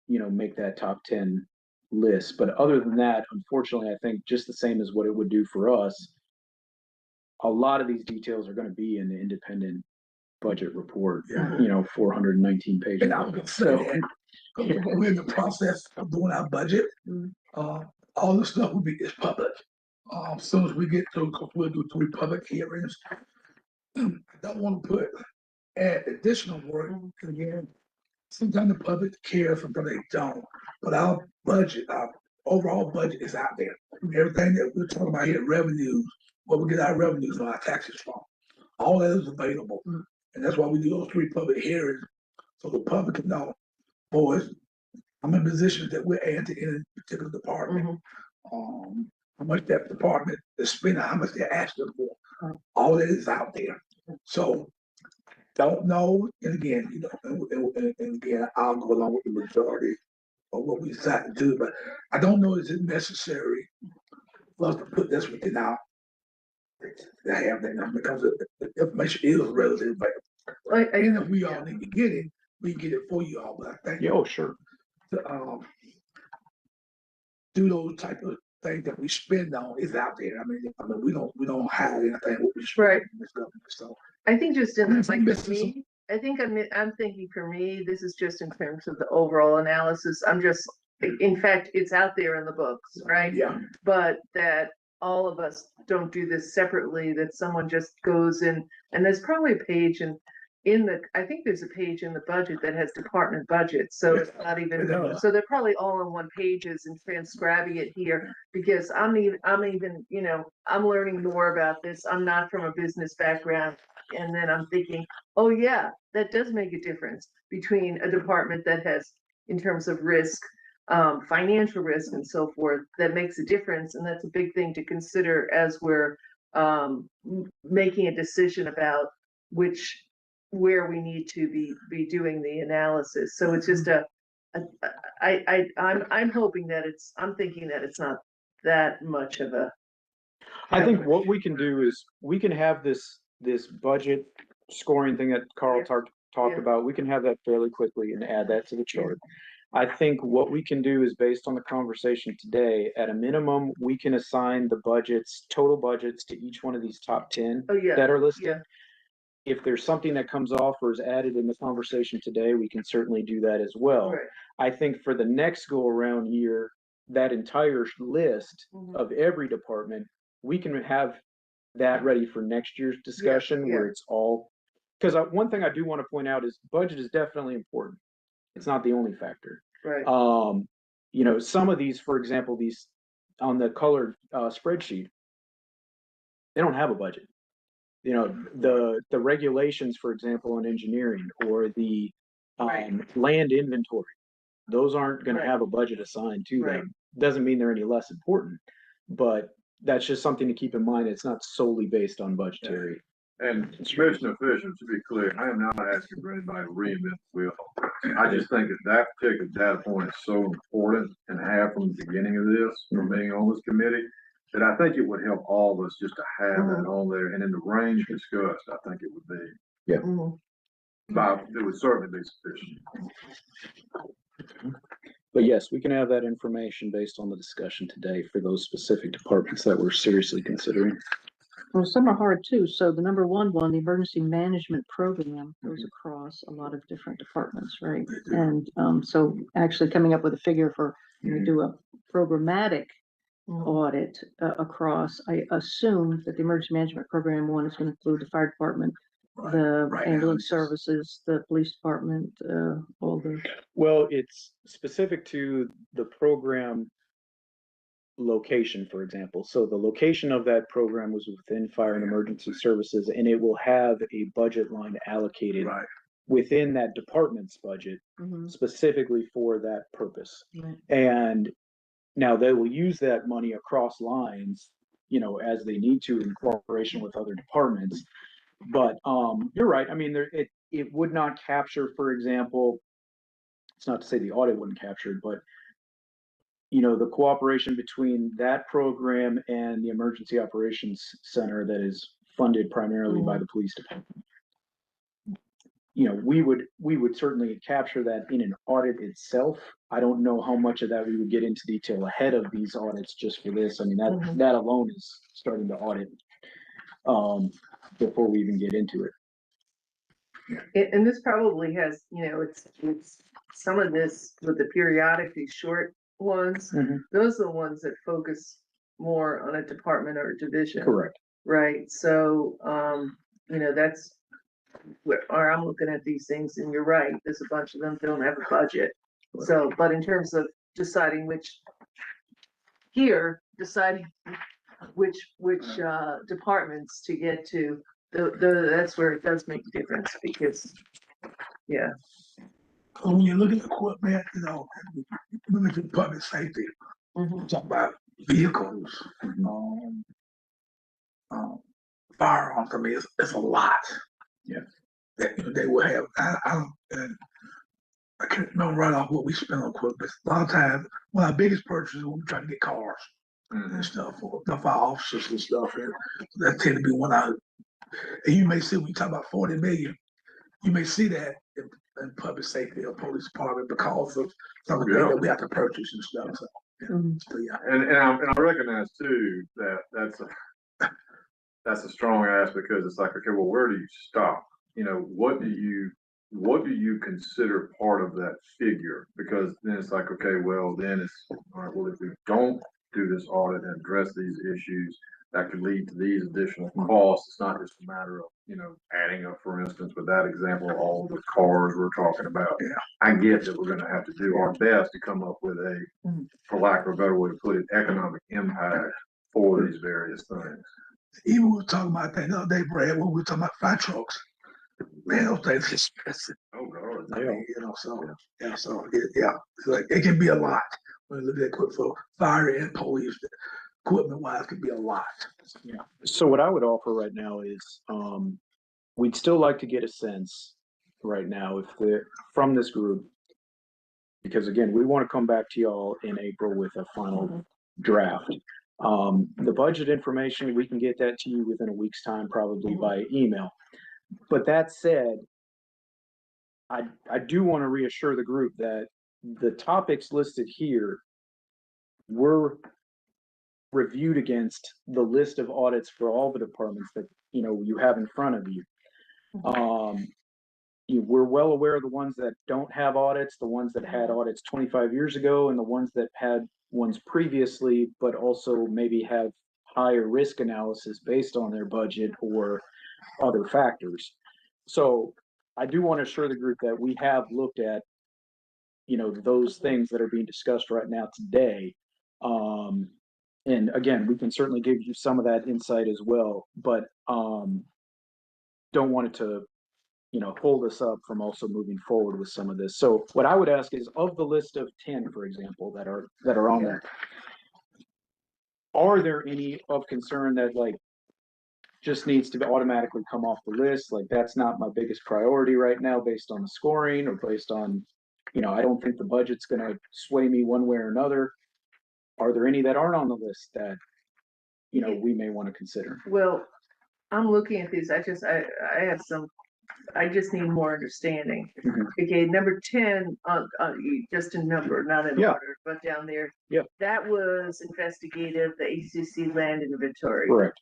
you know, make that top 10 list. But other than that, unfortunately, I think just the same as what it would do for us, a lot of these details are going to be in the independent budget report, you know, 419 pages. And I was gonna say that, 'cause we're in the process of doing our budget. All the stuff will be, is public. As soon as we get to, cause we'll do 3 public hearings. I don't want to add additional work, 'cause again, sometimes the public cares, sometimes they don't. But our budget, our overall budget is out there. Everything that we're talking about here, revenues, where we get our revenues on our taxes from, all that is available. And that's why we do those 3 public hearings, so the public can know, boys, I'm in positions that we're adding to any particular department. How much that department is spending, how much they're asking for. All that is out there. So don't know, and again, you know, and again, I'll go along with the majority of what we decide to do, but I don't know is it necessary for us to put this within our to have that number, because the information is relative, but and if we all need to get it, we get it for you all. But I think Yeah, oh, sure. to do those type of things that we spend on is out there. I mean, we don't hide anything what we spend in this government. So I think just in If I'm like missing for me, I think I'm thinking for me, this is just in terms of the overall analysis. I'm just, in fact, it's out there in the books, right? yeah, But that all of us don't do this separately, that someone just goes in, and there's probably a page in the, I think there's a page in the budget that has department budgets, so it's not even, so they're probably all on one pages and transcribing it here, because I'm even, you know, I'm learning more about this. I'm not from a business background. And then I'm thinking, oh yeah, that does make a difference between a department that has, in terms of risk, financial risk and so forth, that makes a difference. And that's a big thing to consider as we're making a decision about where we need to be doing the analysis. So it's just I'm hoping that I'm thinking that it's not that much of a. I think what we can do is we can have this budget scoring thing that Carl talked about. We can have that fairly quickly and add that to the chart. I think what we can do is, based on the conversation today, at a minimum, we can assign the total budgets to each one of these top 10 that are listed. If there's something that comes off or is added in the conversation today, we can certainly do that as well. I think for the next go around year, that entire list of every department, we can have that ready for next year's discussion where it's all, because one thing I do want to point out is budget is definitely important. It's not the only factor. You know, some of these, for example, these on the colored spreadsheet, they don't have a budget. You know, the regulations, for example, on engineering or the land inventory, those aren't going to have a budget assigned to them. Doesn't mean they're any less important, but that's just something to keep in mind. It's not solely based on budgetary. And commission officials, to be clear, I am not asking for anybody to reinvent the wheel. I just think that particular data point is so important and have from the beginning of this, from being on this committee, that I think it would help all of us just to have that on there. And in the range discussed, I think it would be. It would certainly be sufficient. But yes, we can have that information based on the discussion today for those specific departments that we're seriously considering. Well, some are hard too. So the number one, the emergency management program goes across a lot of different departments, right? And so actually coming up with a figure for, when we do a programmatic audit across, I assume that the emergency management program one is going to include the fire department, the ambulance services, the police department, all the. Well, it's specific to the program location, for example. So the location of that program was within fire and emergency services, and it will have a budget line allocated within that department's budget specifically for that purpose. And now they will use that money across lines, you know, as they need to in cooperation with other departments. But you're right. I mean, it would not capture, for example, it's not to say the audit wouldn't capture it, but you know, the cooperation between that program and the Emergency Operations Center that is funded primarily by the police department. You know, we would certainly capture that in an audit itself. I don't know how much of that we would get into detail ahead of these audits just for this. I mean, that alone is starting to audit before we even get into it. And this probably has, you know, it's some of this with the periodic, these short ones, those are the ones that focus more on a department or division. Correct. Right. So, you know, that's where I'm looking at these things, and you're right, there's a bunch of them that don't have a budget. So, but in terms of deciding deciding which departments to get to, that's where it does make a difference, because when you look at equipment, you know, look at public safety, talk about vehicles, firearms. I mean, it's a lot. Yeah. That, you know, they will have. I can't remember right off what we spend on equipment. A lot of times, one of our biggest purchases when we try to get cars and stuff for our officers and stuff, and that tend to be one out. And you may see when you talk about 40 million, you may see that in public safety or police department because of some of the things that we have to purchase and stuff. So, so yeah. And I recognize too that that's a strong ask, because it's like, okay, well, where do you stop? You know, what do you consider part of that figure? Because then it's like, okay, well, then it's all right. Well, if we don't do this audit and address these issues, that could lead to these additional costs. It's not just a matter of, you know, adding up, for instance, with that example, all the cars we're talking about. Yeah. I get that we're going to have to do our best to come up with a, for lack of a better way to put it, economic impact for these various things. Even we were talking about that the other day, Brad, when we were talking about fire trucks. Man, those things are expensive. Oh God. I mean, you know, so it's like it can be a lot when you look at equipment for fire and police. Equipment wise, could be a lot. Yeah. So what I would offer right now is, we'd still like to get a sense right now from this group, because again, we want to come back to y'all in April with a final draft. The budget information, we can get that to you within a week's time, probably by email. But that said, I do want to reassure the group that the topics listed here were reviewed against the list of audits for all the departments that, you know, you have in front of you. We're well aware of the ones that don't have audits, the ones that had audits 25 years ago, and the ones that had ones previously, but also maybe have higher risk analysis based on their budget or other factors. So I do want to assure the group that we have looked at, you know, those things that are being discussed right now today. And again, we can certainly give you some of that insight as well, but don't want it to, you know, hold us up from also moving forward with some of this. So what I would ask is, of the list of 10, for example, that are on there, are there any of concern that like just needs to automatically come off the list? Like, that's not my biggest priority right now based on the scoring, or based on, you know, I don't think the budget's going to sway me one way or another. Are there any that aren't on the list that, you know, we may want to consider? Well, I'm looking at these. I have some I just need more understanding. Mhm. Okay, number 10, just a number, not in Yeah. order, but down there. Yeah. That was investigative, the ACC land inventory. Correct.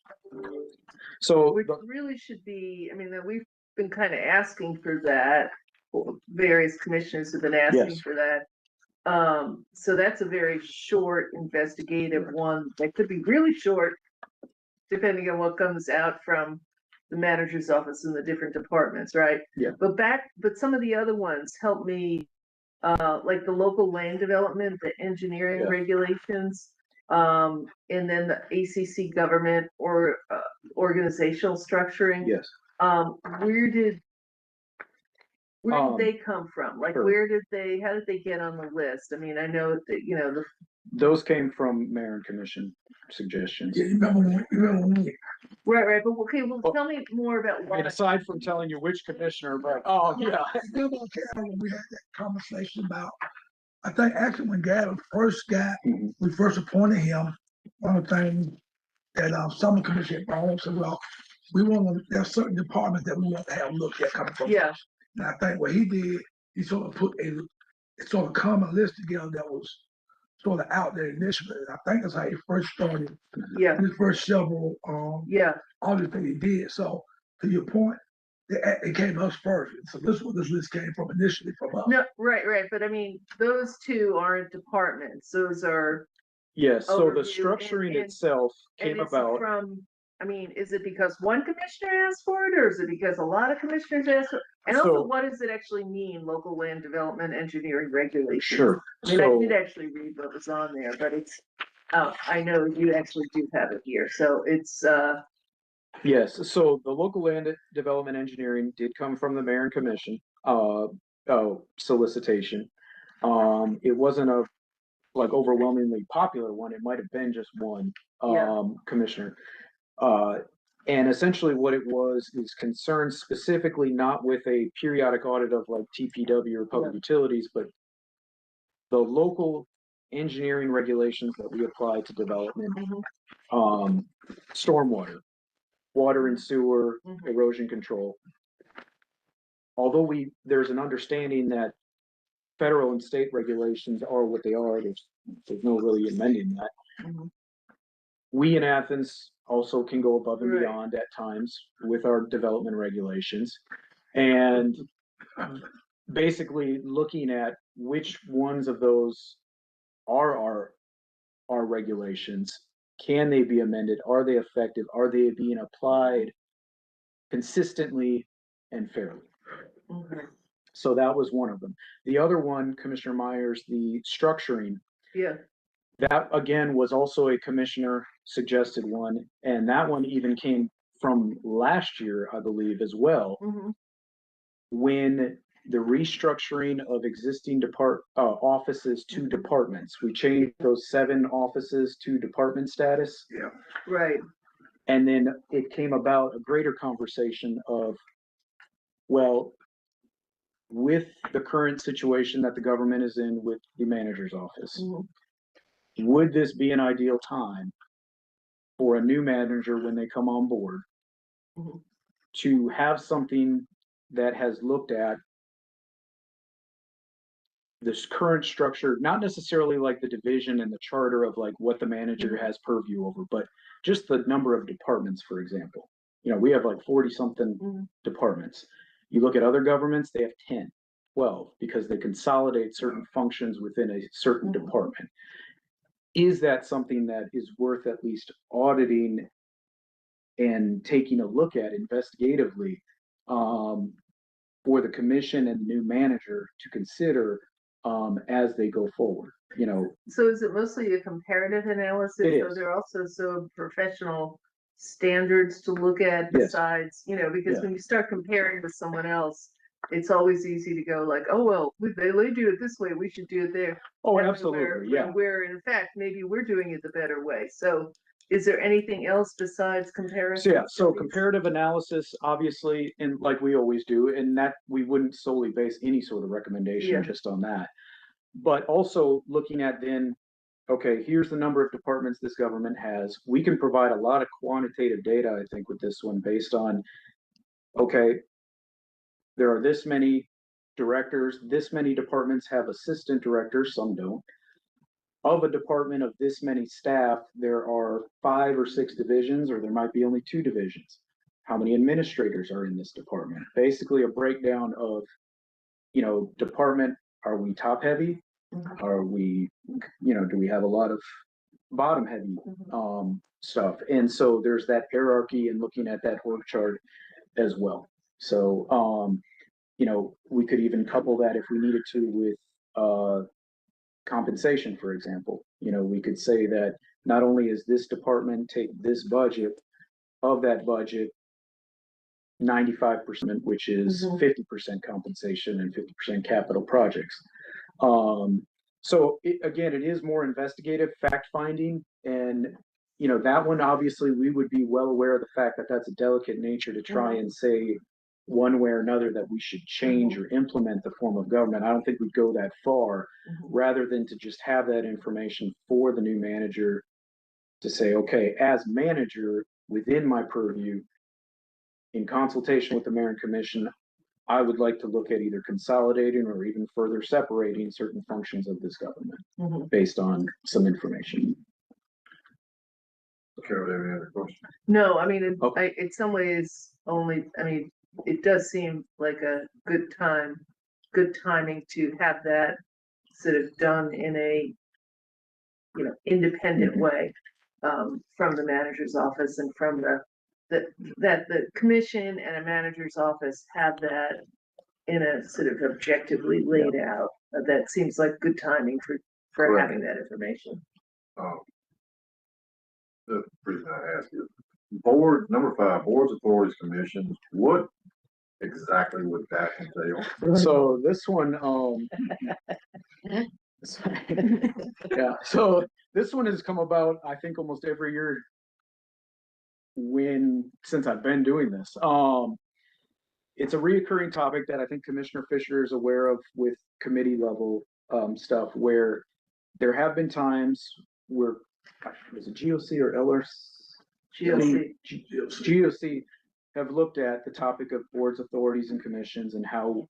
So Which really should be, I mean, that we've been kind of asking for that. Various commissioners have been asking Yes. for that. So that's a very short investigative one. That could be really short, depending on what comes out from the manager's office in the different departments, right? Yeah. But some of the other ones help me, like the local land development, the engineering Yeah. regulations, and then the ACC government or organizational structuring. yes. Where did Um, they come from? Like, sure. how did they get on the list? I mean, I know that, Those came from mayor and commission suggestions. Yeah, you remember when we, right, but okay, well, Well, tell me more about I mean, why. aside from telling you which commissioner, but, oh, yeah. remember, Carol, when we had that conversation about, I think actually when Gavin first got, Mhm. we first appointed him, one of the things that, some commission brought up, said, well, we want to, there's certain departments that we want to have looked at coming from. Yeah, And I think what he did, he sort of put a sort of common list together that was sort of out there initially. And I think that's how he first started yeah, his first several yeah, audits that he did. So to your point, it came to us first. So this is where this list came from initially from us. no, right, but I mean, those two aren't departments, those are. Yes, so the Overview, structuring and- itself And came is it about, from, I mean, is it because one commissioner asked for it, or is it because a lot of commissioners asked for it? And also, So- what does it actually mean, local land development engineering regulations? sure. I mean, I So, did actually read what was on there, but it's, I know you actually do have it here, so it's, yes, so the local land development engineering did come from the mayor and commission, solicitation. It wasn't a like overwhelmingly popular one. It might have been just one, Yeah. commissioner. And essentially what it was is concerned specifically not with a periodic audit of like TPW or public utilities, but the local engineering regulations that we apply to development, stormwater, water and sewer, Mhm. erosion control. Although there's an understanding that federal and state regulations are what they are, there's no really amending that. Mhm. We in Athens also can go above and Right. beyond at times with our development regulations. And basically looking at which ones of those are our regulations. Can they be amended? Are they effective? Are they being applied consistently and fairly? Mhm. So that was one of them. The other one, Commissioner Myers, the structuring, Yeah, that again was also a commissioner suggested one, and that one even came from last year, I believe, as well, mhm. when the restructuring of existing offices to departments. We changed those 7 offices to department status. Yeah. Right, And then it came about a greater conversation of, well, with the current situation that the government is in with the manager's office, Mhm. would this be an ideal time for a new manager when they come on board Mhm. to have something that has looked at this current structure, not necessarily like the division and the charter of like what the manager has purview over, but just the number of departments, for example. You know, we have like 40 something Mhm. departments. You look at other governments, they have 10, 12, because they consolidate certain functions within a certain Mhm. department. Is that something that is worth at least auditing and taking a look at investigatively, for the commission and the new manager to consider, as they go forward, you know? So is it mostly a comparative analysis? It Are is. there also some professional standards to look at Yes. besides, because Yeah. when you start comparing with someone else, it's always easy to go like, oh, well, they do it this way, we should do it there. Oh, That way absolutely, yeah. Where in fact, maybe we're doing it the better way. So is there anything else besides comparison? So yeah, so comparative analysis, obviously, and like we always do, and that we wouldn't solely base any sort of recommendation Yeah. just on that. But also looking at then, okay, here's the number of departments this government has. We can provide a lot of quantitative data, I think, with this one based on, okay, there are this many directors, this many departments have assistant directors, some don't. Of a department of this many staff, there are 5 or 6 divisions, or there might be only 2 divisions. How many administrators are in this department? Basically a breakdown of, department, are we top heavy? Are we, do we have a lot of bottom heavy stuff? And so there's that hierarchy and looking at that org chart as well. So, we could even couple that if we needed to with compensation, for example. We could say that not only is this department take this budget, of that budget, 95%, which is 50% compensation and 50% capital projects. So again, it is more investigative, fact finding, and that one, obviously we would be well aware of the fact that that's a delicate nature to try and say one way or another that we should change or implement the form of government. I don't think we'd go that far, rather than to just have that information for the new manager to say, okay, as manager within my purview, in consultation with the mayor and commission, I would like to look at either consolidating or even further separating certain functions of this government based on some information. Okay, we have any other questions? No, I mean, in some ways, it does seem like a good timing to have that sort of done in a, independent way, from the manager's office and from that the commission and a manager's office have that in a sort of objectively laid out. That seems like good timing for Correct. having that information. The reason I ask you, number 5, boards, authorities, commissions, what exactly would that entail? So this one, yeah, so this one has come about, I think, almost every year since I've been doing this. It's a reoccurring topic that I think Commissioner Fisher is aware of with committee level stuff, where there have been times where, was it GOC or LRC? GOC have looked at the topic of boards, authorities, and commissions, and how,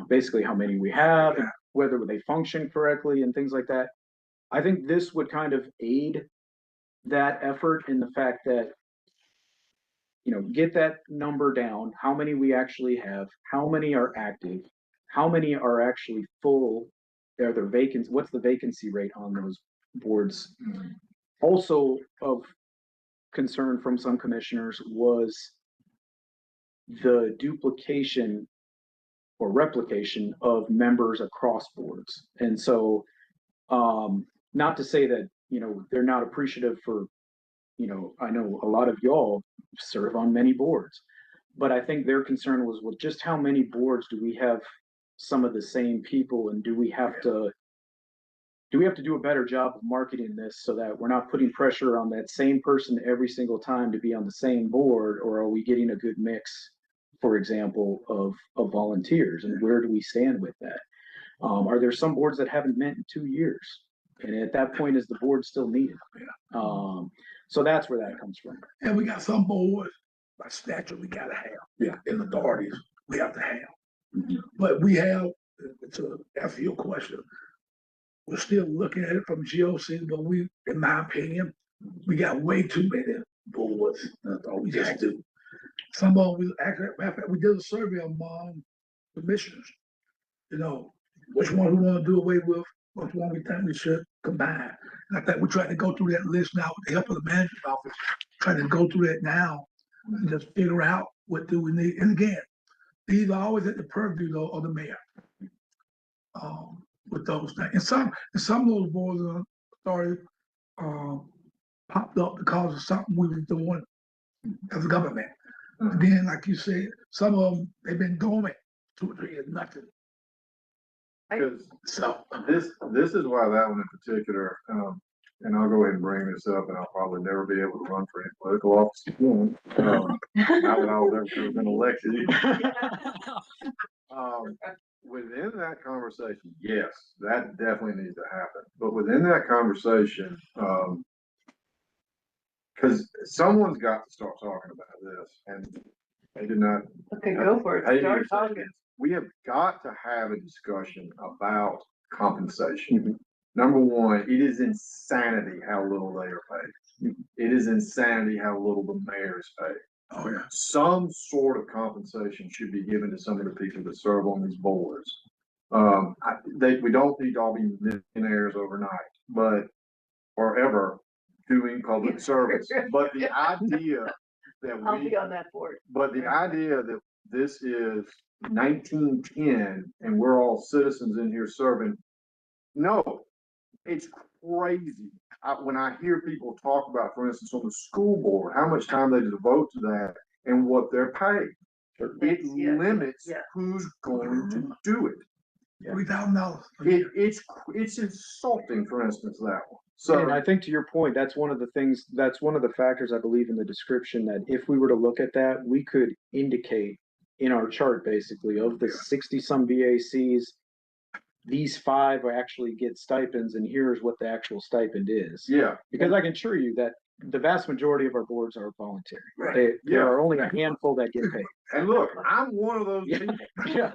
basically how many we have, and whether they function correctly and things like that. I think this would kind of aid that effort in the fact that, get that number down, how many we actually have, how many are active, how many are actually full, are there vacancies, what's the vacancy rate on those boards? Also of concern from some commissioners was the duplication or replication of members across boards. And so, not to say that, they're not appreciative for, I know a lot of y'all serve on many boards, but I think their concern was, well, just how many boards do we have some of the same people, and do we have to do a better job of marketing this so that we're not putting pressure on that same person every single time to be on the same board, or are we getting a good mix, for example, of volunteers, and where do we stand with that? Are there some boards that haven't met in 2 years? And at that point, is the board still needed? So that's where that comes from. And we got some boards by statute we gotta have. And authorities we have to have. But we have, to answer your question, we're still looking at it from GOC, but in my opinion, we got way too many boards. That's all we just do. Some of them, matter of fact, we did a survey among commissioners, which one we want to do away with, which one we think we should combine. And I think we're trying to go through that list now with the help of the manager's office, trying to go through that now and just figure out what do we need. And again, these are always at the purview though of the mayor. With those things. And some of those boards started popped up because of something we were doing as a government. Again, like you said, some of them they've been dormant 2 or 3 years, nothing. So this is why that one in particular, and I'll go ahead and bring this up, and I'll probably never be able to run for any political office again. Not that I've ever been elected. Within that conversation, yes, that definitely needs to happen. But within that conversation, because someone's got to start talking about this, and they did not. Okay, go for it. Start talking. we have got to have a discussion about compensation. Mhm. Number one, it is insanity how little they are paid. It is insanity how little the mayor is paid. Oh, yeah. Some sort of compensation should be given to some of the people that serve on these boards. We don't need to all be millionaires overnight, but or ever doing public service. But the idea that I'll be on that board. but the idea that this is 1910 and we're all citizens in here serving, no, it's crazy. When I hear people talk about, for instance, on the school board, how much time they devote to that and what they're paid, it limits who's going to do it. $3,000. It's insulting, for instance, that one. So, and I think to your point, that's one of the things, that's one of the factors I believe in the description, that if we were to look at that, we could indicate in our chart basically of the 60 some BACs, these 5 actually get stipends, and here's what the actual stipend is. yeah, Because I can assure you that the vast majority of our boards are voluntary. Right. There are only a handful that get paid. and look, I'm one of those people. Yeah.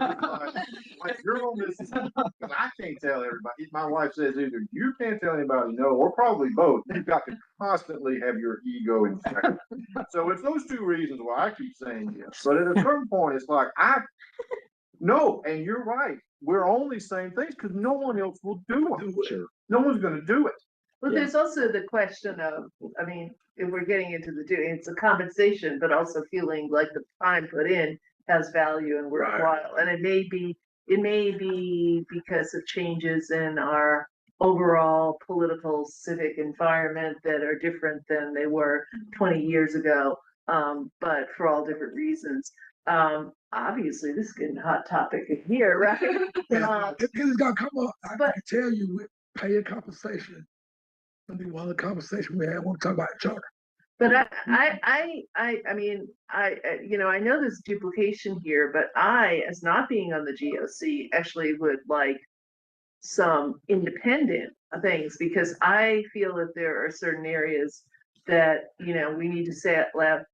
Like you're on this, because I can't tell everybody. My wife says either you can't tell anybody no, or probably both. You've got to constantly have your ego in check. So it's those 2 reasons why I keep saying yes. But at a certain point, it's like no, and you're right. We're only saying things because no one else will do it. Sure. No one's going to do it. Well, there's also the question of, I mean, if we're getting into it's a compensation, but also feeling like the time put in has value and worthwhile. And it may be because of changes in our overall political civic environment that are different than they were 20 years ago. But for all different reasons. Obviously this is getting a hot topic in here, right? It's gonna come up. I but- can tell you with pay and compensation. I think one of the conversations we had, when we talk about charter. But I mean, I know there's duplication here, but I, as not being on the GOC, actually would like some independent things, because I feel that there are certain areas that, we need to say out loud,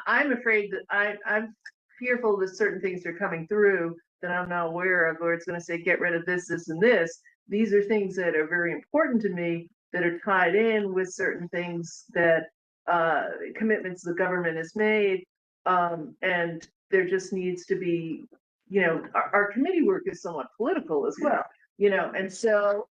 I'm afraid that I'm fearful that certain things are coming through that I'm not aware of, or it's going to say, get rid of this, this, and this. These are things that are very important to me that are tied in with certain things that commitments the government has made. And there just needs to be, our committee work is somewhat political as well, and so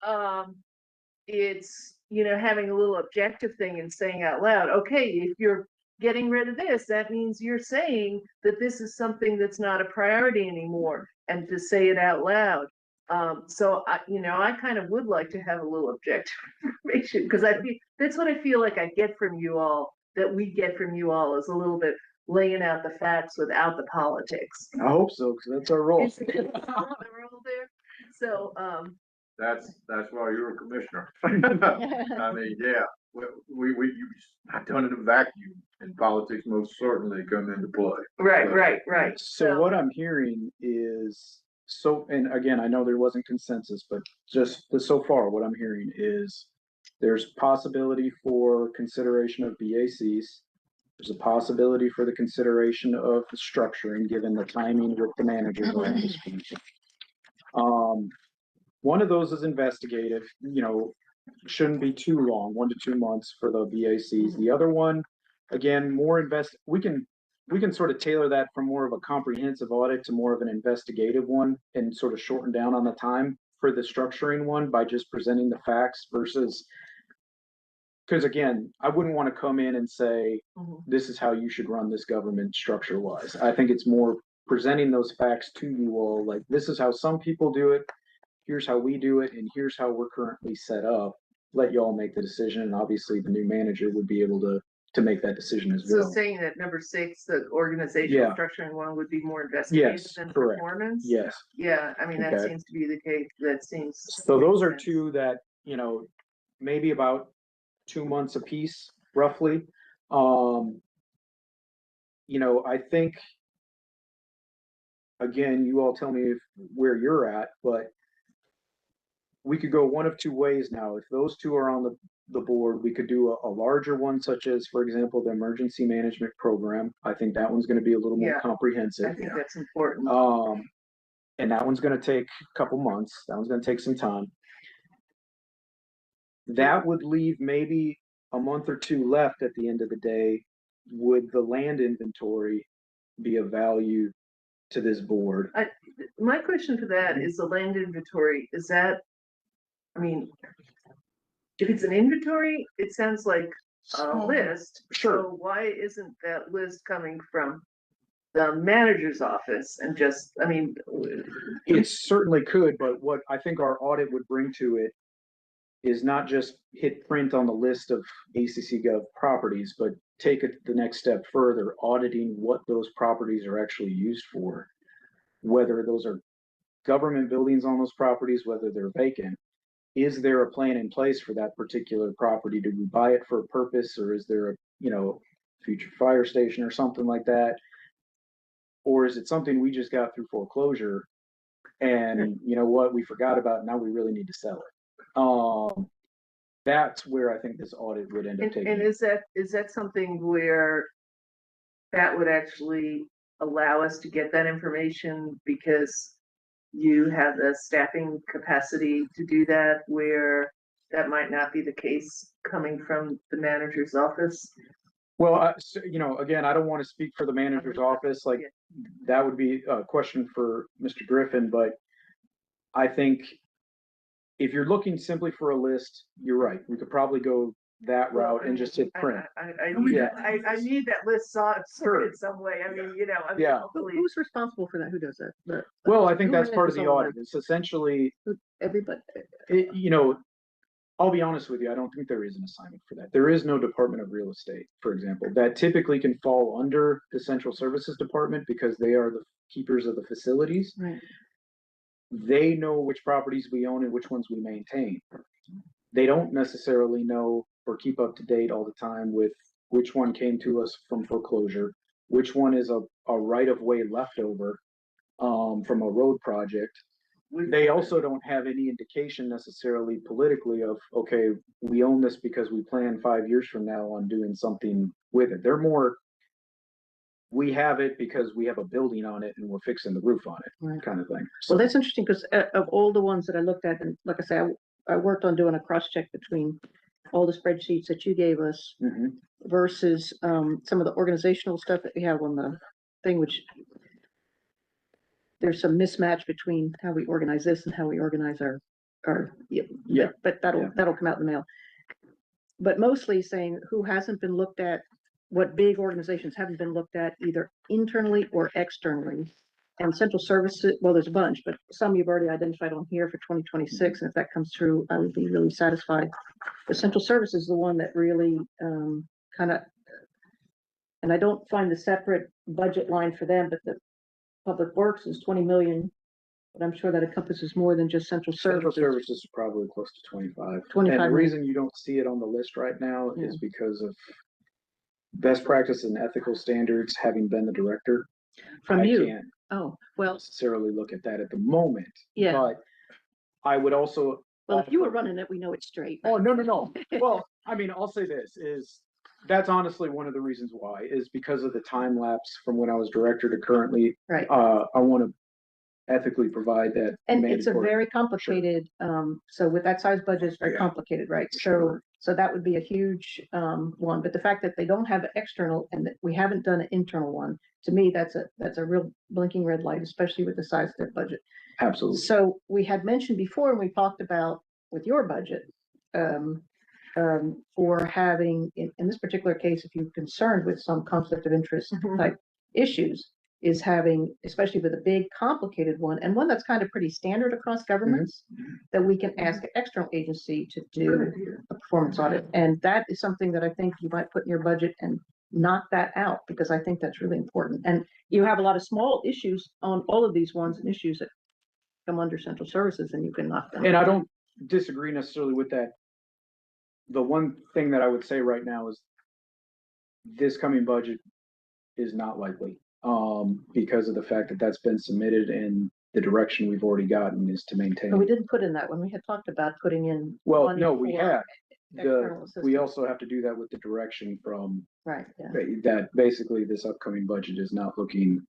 it's, having a little objective thing and saying out loud, okay, if you're getting rid of this, that means you're saying that this is something that's not a priority anymore, and to say it out loud. So I kind of would like to have a little objective information, because that's what I feel like I get from you all, that we get from you all, is a little bit laying out the facts without the politics. I hope so, because that's our role. Is the role there? So, That's why you're a commissioner. I mean, yeah, I've done it in a vacuum, and politics most certainly come into play. right. So what I'm hearing is, and again, I know there wasn't consensus, but just so far, what I'm hearing is there's possibility for consideration of BACs. There's a possibility for the consideration of the structuring, given the timing with the managers around this position. One of those is investigative, shouldn't be too long, 1 to 2 months for the BACs. The other one, again, we can sort of tailor that from more of a comprehensive audit to more of an investigative one, and sort of shorten down on the time for the structuring one by just presenting the facts versus, because again, I wouldn't want to come in and say, this is how you should run this government structure wise. I think it's more presenting those facts to you all, like, this is how some people do it. Here's how we do it, and here's how we're currently set up. Let y'all make the decision, and obviously the new manager would be able to make that decision as well. So saying that number 6, the organizational structuring one, would be more investigative than performance? Yes. Yeah, I mean, that seems to be the case. That seems. So those are 2 that, maybe about 2 months apiece, roughly. I think, again, you all tell me where you're at, but we could go one of 2 ways now. If those 2 are on the board, we could do a larger one, such as, for example, the emergency management program. I think that one's gonna be a little more Yeah. I comprehensive. think that's important. And that one's gonna take a couple months. That one's gonna take some time. That would leave maybe a month or two left at the end of the day. Would the land inventory be of value to this board? My question for that is the land inventory, is that, I mean, if it's an inventory, it sounds like a list. Sure. So why isn't that list coming from the manager's office and just, I mean, It certainly could, but what I think our audit would bring to it is not just hit print on the list of ACC Gov properties, but take it the next step further, auditing what those properties are actually used for. Whether those are government buildings on those properties, whether they're vacant. Is there a plan in place for that particular property? Do we buy it for a purpose, or is there a, future fire station or something like that? Or is it something we just got through foreclosure and you know what, we forgot about, now we really need to sell it? That's where I think this audit would end up taking. and is that something where that would actually allow us to get that information because you have the staffing capacity to do that, where that might not be the case coming from the manager's office? Well, again, I don't want to speak for the manager's office, like, that would be a question for Mr. Griffin, but I think if you're looking simply for a list, you're right, we could probably go that route and just hit print. I need that list sorted some way. I mean, Yeah. hopefully. Who's responsible for that? Who does that? Well, I think who that's part of the manages all audit. It's essentially, Everybody. I'll be honest with you, I don't think there is an assignment for that. There is no Department of Real Estate, for example, that typically can fall under the Central Services Department because they are the keepers of the facilities. Right. They know which properties we own and which ones we maintain. They don't necessarily know or keep up to date all the time with which one came to us from foreclosure, which one is a right-of-way leftover from a road project. They also don't have any indication necessarily politically of, okay, we own this because we plan 5 years from now on doing something with it. They're more, we have it because we have a building on it and we're fixing the roof on it, Right. kind of thing. Well, that's interesting because of all the ones that I looked at, and like I say, I worked on doing a cross-check between all the spreadsheets that you gave us versus some of the organizational stuff that we have on the thing, which there's some mismatch between how we organize this and how we organize our but that'll come out in the mail. But mostly saying who hasn't been looked at, what big organizations haven't been looked at either internally or externally. And Central Services, well, there's a bunch, but some you've already identified on here for 2026. And if that comes through, I would be really satisfied. The Central Services is the one that really kind of, and I don't find the separate budget line for them, but the Public Works is 20 million, but I'm sure that encompasses more than just Central Services. Central Services is probably close to 25. 25 And the reason you don't see it on the list right now is because of best practice and ethical standards, having been the director. From I you. can't Oh, well, necessarily look at that at the moment. yeah. But I would also. Well, if you were running it, we know it's straight. Oh, no. Well, I mean, I'll say this is, that's honestly one of the reasons why, is because of the time lapse from when I was director to currently. Right. I want to ethically provide that. And it's a mandatory. very complicated, so with that size budget, it's very complicated, right? So that would be a huge one, but the fact that they don't have an external and that we haven't done an internal one, to me, that's a real blinking red light, especially with the size of their budget. Absolutely. So we had mentioned before, and we talked about with your budget, for having, in this particular case, if you're concerned with some conflict of interest type issues, is having, especially with a big complicated one, and one that's kind of pretty standard across governments, that we can ask an external agency to do a performance audit. And that is something that I think you might put in your budget and knock that out, because I think that's really important. And you have a lot of small issues on all of these ones and issues that come under Central Services, and you can knock them out. And I don't disagree necessarily with that. The one thing that I would say right now is this coming budget is not likely, because of the fact that that's been submitted and the direction we've already gotten is to maintain. But we didn't put in that one. We had talked about putting in. Well, money no, we for have. external we assistance. also have to do that with the direction from, Right, yeah, that basically this upcoming budget is not looking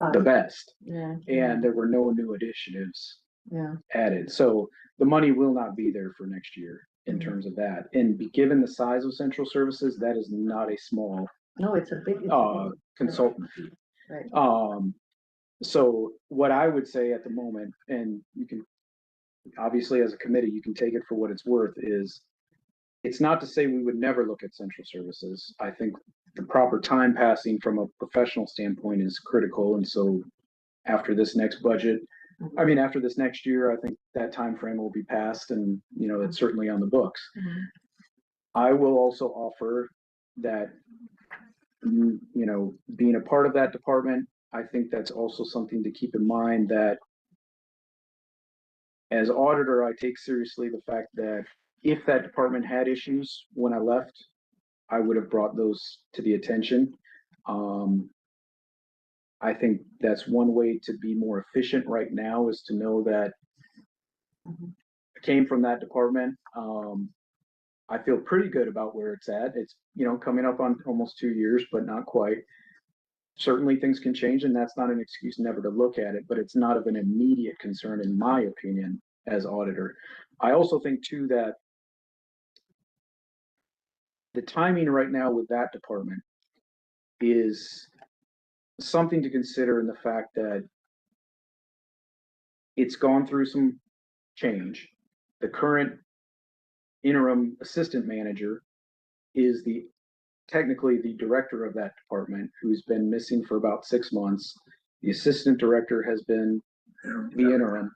the Fine. best. yeah, And there were no new initiatives yeah, added. So the money will not be there for next year in Mhm. terms of that. And given the size of central services, that is not a small no, it's a big. It's a big- consultant fee. Right. So what I would say at the moment, and you can, obviously as a committee, you can take it for what it's worth, is it's not to say we would never look at central services. I think the proper time passing from a professional standpoint is critical. And so after this next budget, after this next year, I think that time frame will be passed and, it's certainly on the books. Mhm. I will also offer that, being a part of that department, I think that's also something to keep in mind, that as auditor, I take seriously the fact that if that department had issues when I left, I would have brought those to the attention. I think that's one way to be more efficient right now, is to know that I came from that department. I feel pretty good about where it's at. It's, coming up on almost 2 years, but not quite. Certainly things can change, and that's not an excuse never to look at it, but it's not of an immediate concern, in my opinion, as auditor. I also think too that the timing right now with that department is something to consider, in the fact that it's gone through some change. The current interim assistant manager is technically the director of that department, who's been missing for about 6 months. The assistant director has been the interim.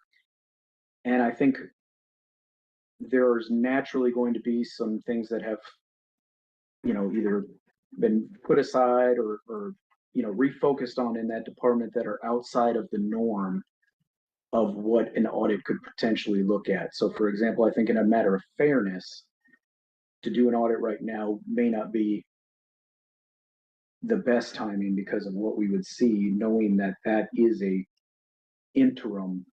And I think there's naturally going to be some things that have, either been put aside or refocused on in that department, that are outside of the norm of what an audit could potentially look at. So for example, I think in a matter of fairness, to do an audit right now may not be the best timing, because of what we would see, knowing that that is a interim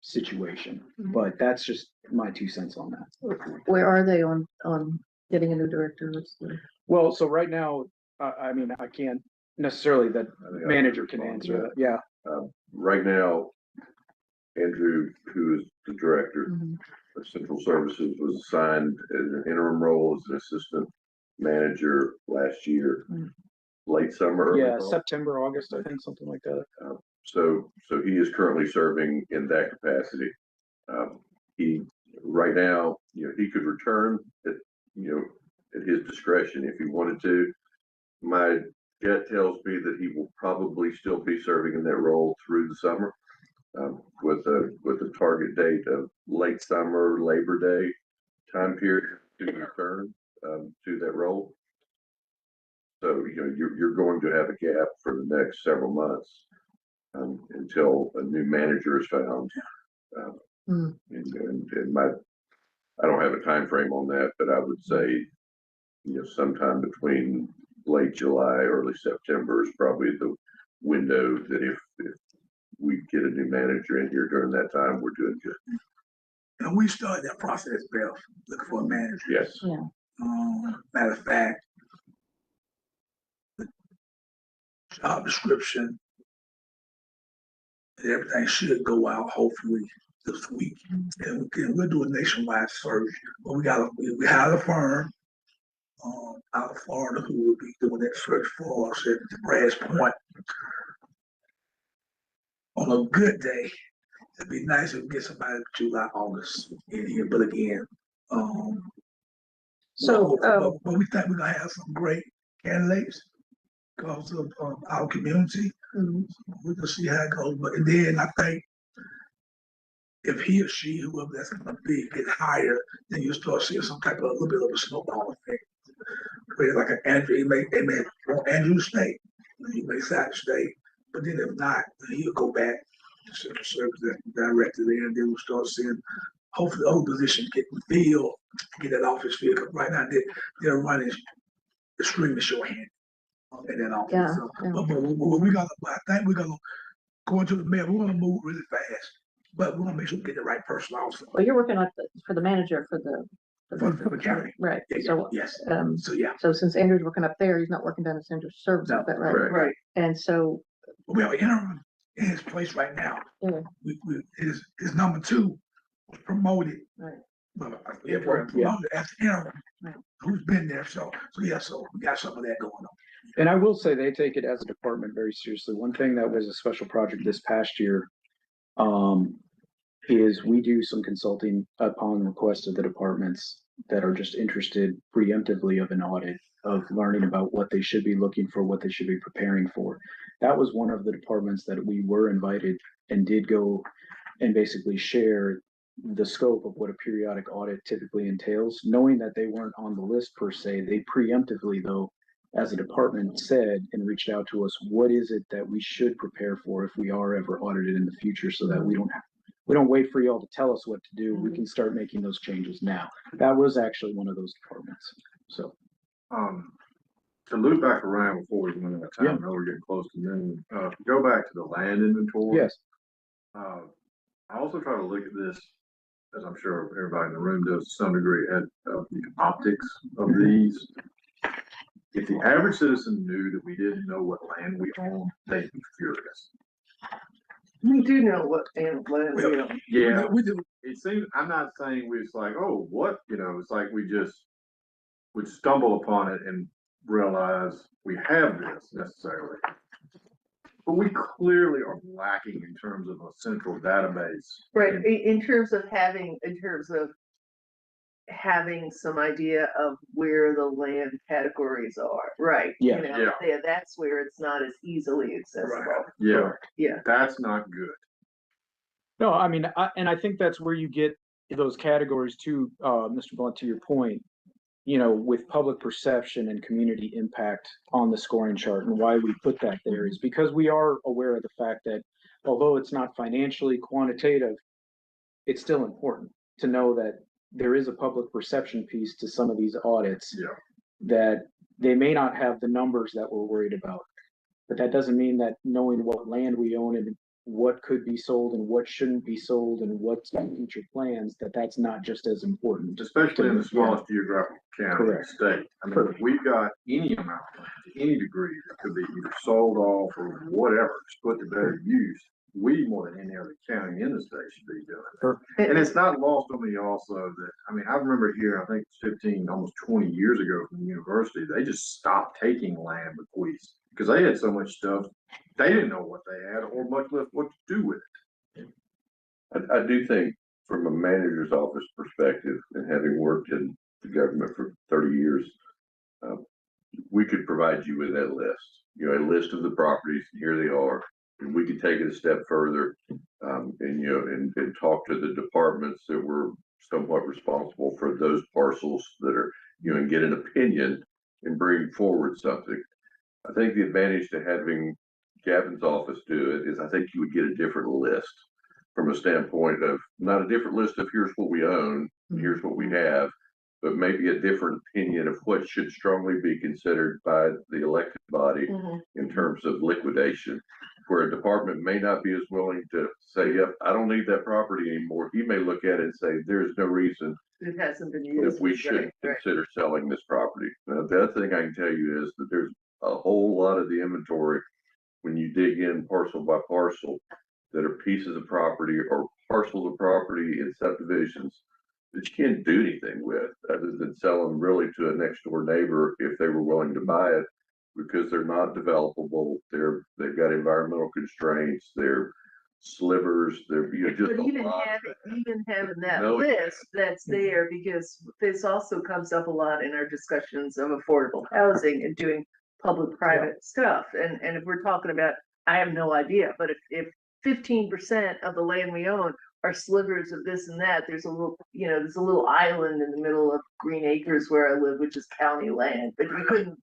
situation. But that's just my 2 cents on that. Where are they on getting a new director? Well, so right now, I can't necessarily, that manager can answer that. Yeah. Right now, Andrew, who is the director Mhm. of Central Services, was assigned as an interim role as an assistant manager last year, late summer. Yeah, September, August, I think, something like that. So he is currently serving in that capacity. He, right now, he could return at his discretion if he wanted to. My gut tells me that he will probably still be serving in that role through the summer, with a target date of late summer, Labor Day time period to return to that role. So you're going to have a gap for the next several months until a new manager is found. And I don't have a time frame on that, but I would say sometime between late July, early September is probably the window that if we get a new manager in here during that time, we're doing good. And we started that process, Bill, looking for a manager. Yes. Yeah. Matter of fact, the job description, everything should go out hopefully this week. And we'll do a nationwide search. But we hired a firm out of Florida who will be doing that search for us at the Brass Point. On a good day, it'd be nice if we get somebody July, August in here. But again, but we think we're gonna have some great candidates because of our community. We're gonna see how it goes. But then I think if he or she, whoever that's gonna be, get hired, then you start seeing some type of a little bit of a snowball effect. Where like an Andrew, they may want Andrew to stay, he may decide to stay, but then if not, then he'll go back to Central Service Director there, and then we'll start seeing hopefully the whole position get filled, get that office filled. Cause right now they're running extremely short-handed in that office. Yeah, So, yeah. but I think we're gonna go into the mayor. We're gonna move really fast, but we want to make sure we get the right person also. Well, you're working on for the manager for the For the county. Right, Yeah, so, yes, um, so, yeah, so since Andrew's working up there, he's not working down at Central Service, No, is that right? correct. Right. And so, we have an interim in his place right now. Yeah. His number two was promoted. Right. But Interim. promoted as interim, Right. who's been there, so yeah, so we got some of that going on. And I will say they take it as a department very seriously. One thing that was a special project this past year, is we do some consulting upon request of the departments that are just interested preemptively of an audit, of learning about what they should be looking for, what they should be preparing for. That was one of the departments that we were invited and did go and basically share the scope of what a periodic audit typically entails, knowing that they weren't on the list per se. They preemptively, though, as a department said and reached out to us, what is it that we should prepare for if we are ever audited in the future, so that we don't wait for y'all to tell us what to do. We can start making those changes now. That was actually one of those departments. So, To loop back around before we run out of time, Yeah. I know we're getting close to noon, go back to the land inventory. yes, I also try to look at this, as I'm sure everybody in the room does to some degree, at the optics of these. If the average citizen knew that we didn't know what land we own, they'd be furious. We do know what land we own. Yeah, We do, it seems, I'm not saying we, it's like, oh, what, it's like we just would stumble upon it and realize we have this necessarily. But we clearly are lacking in terms of a central database. Right, in terms of having some idea of where the land categories are, right? Yeah. Yeah, that's where it's not as easily accessible. Yeah, Yeah. that's not good. no, I mean, I think that's where you get those categories too, Mr. Blunt, to your point, with public perception and community impact on the scoring chart. And why we put that there is because we are aware of the fact that although it's not financially quantitative, it's still important to know that there is a public perception piece to some of these audits. Yeah. That they may not have the numbers that we're worried about, but that doesn't mean that knowing what land we own and what could be sold and what shouldn't be sold and what's in future plans, that's not just as important. Especially in the smallest geographical county in the Correct. state. I mean, if we've got any amount of land to any degree that could be either sold off or whatever, just put to better use, we more than any other county in the state should be doing it. And it's not lost on me also that, I mean, I remember here, I think it's 15, almost 20 years ago from the university, they just stopped taking land bequests because they had so much stuff, they didn't know what they had or much less what to do with it. I do think from a manager's office perspective and having worked in the government for 30 years, we could provide you with that list, a list of the properties, and here they are. And we could take it a step further, and talk to the departments that were somewhat responsible for those parcels that are, and get an opinion and bring forward something. I think the advantage to having Gavin's office do it is I think you would get a different list from a standpoint of not a different list of here's what we own, here's what we have, but maybe a different opinion of what should strongly be considered by the elected body in terms of liquidation, where a department may not be as willing to say, yep, I don't need that property anymore. He may look at it and say, there's no reason It hasn't been used. that we should consider selling this property. Now, the other thing I can tell you is that there's a whole lot of the inventory when you dig in parcel by parcel that are pieces of property or parcels of property in subdivisions that you can't do anything with other than sell them really to a next door neighbor if they were willing to buy it, because they're not developable. They've got environmental constraints. They're slivers. They're just But even having that list that's there, because this also comes up a lot in our discussions of affordable housing and doing public-private stuff. And if we're talking about, I have no idea, but if 15% of the land we own are slivers of this and that, there's a little island in the middle of Green Acres where I live, which is county land, but you couldn't,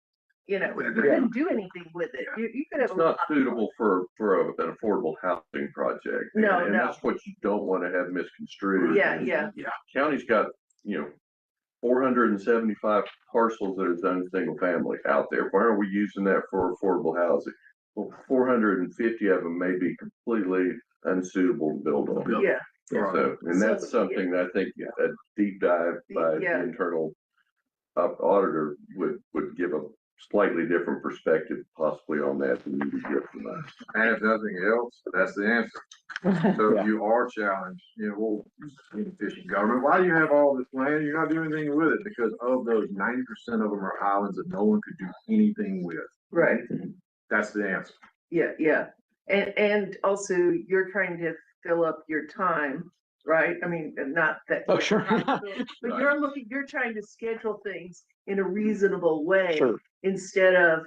you couldn't do anything with it. You could have. It's not suitable for an affordable housing project. No, and that's what you don't want to have misconstrued. Yeah. County's got, 475 parcels that are zoned single family out there. Why are we using that for affordable housing? Well, 450 of them may be completely unsuitable to build on. Yeah. So, and that's So, something that I think a deep dive by Yeah. the internal auditor would give a slightly different perspective possibly on that than you would get from us. And if nothing else, that's the answer. So Yeah. if you are challenged, you know, well, inefficient government, why do you have all this land? You're not doing anything with it, because of those 90% of them are islands that no one could do anything with. right, That's the answer. yeah. And also you're trying to fill up your time, right? I mean, not that. Oh, sure. But you're trying to schedule things in a reasonable way. Sure. Instead of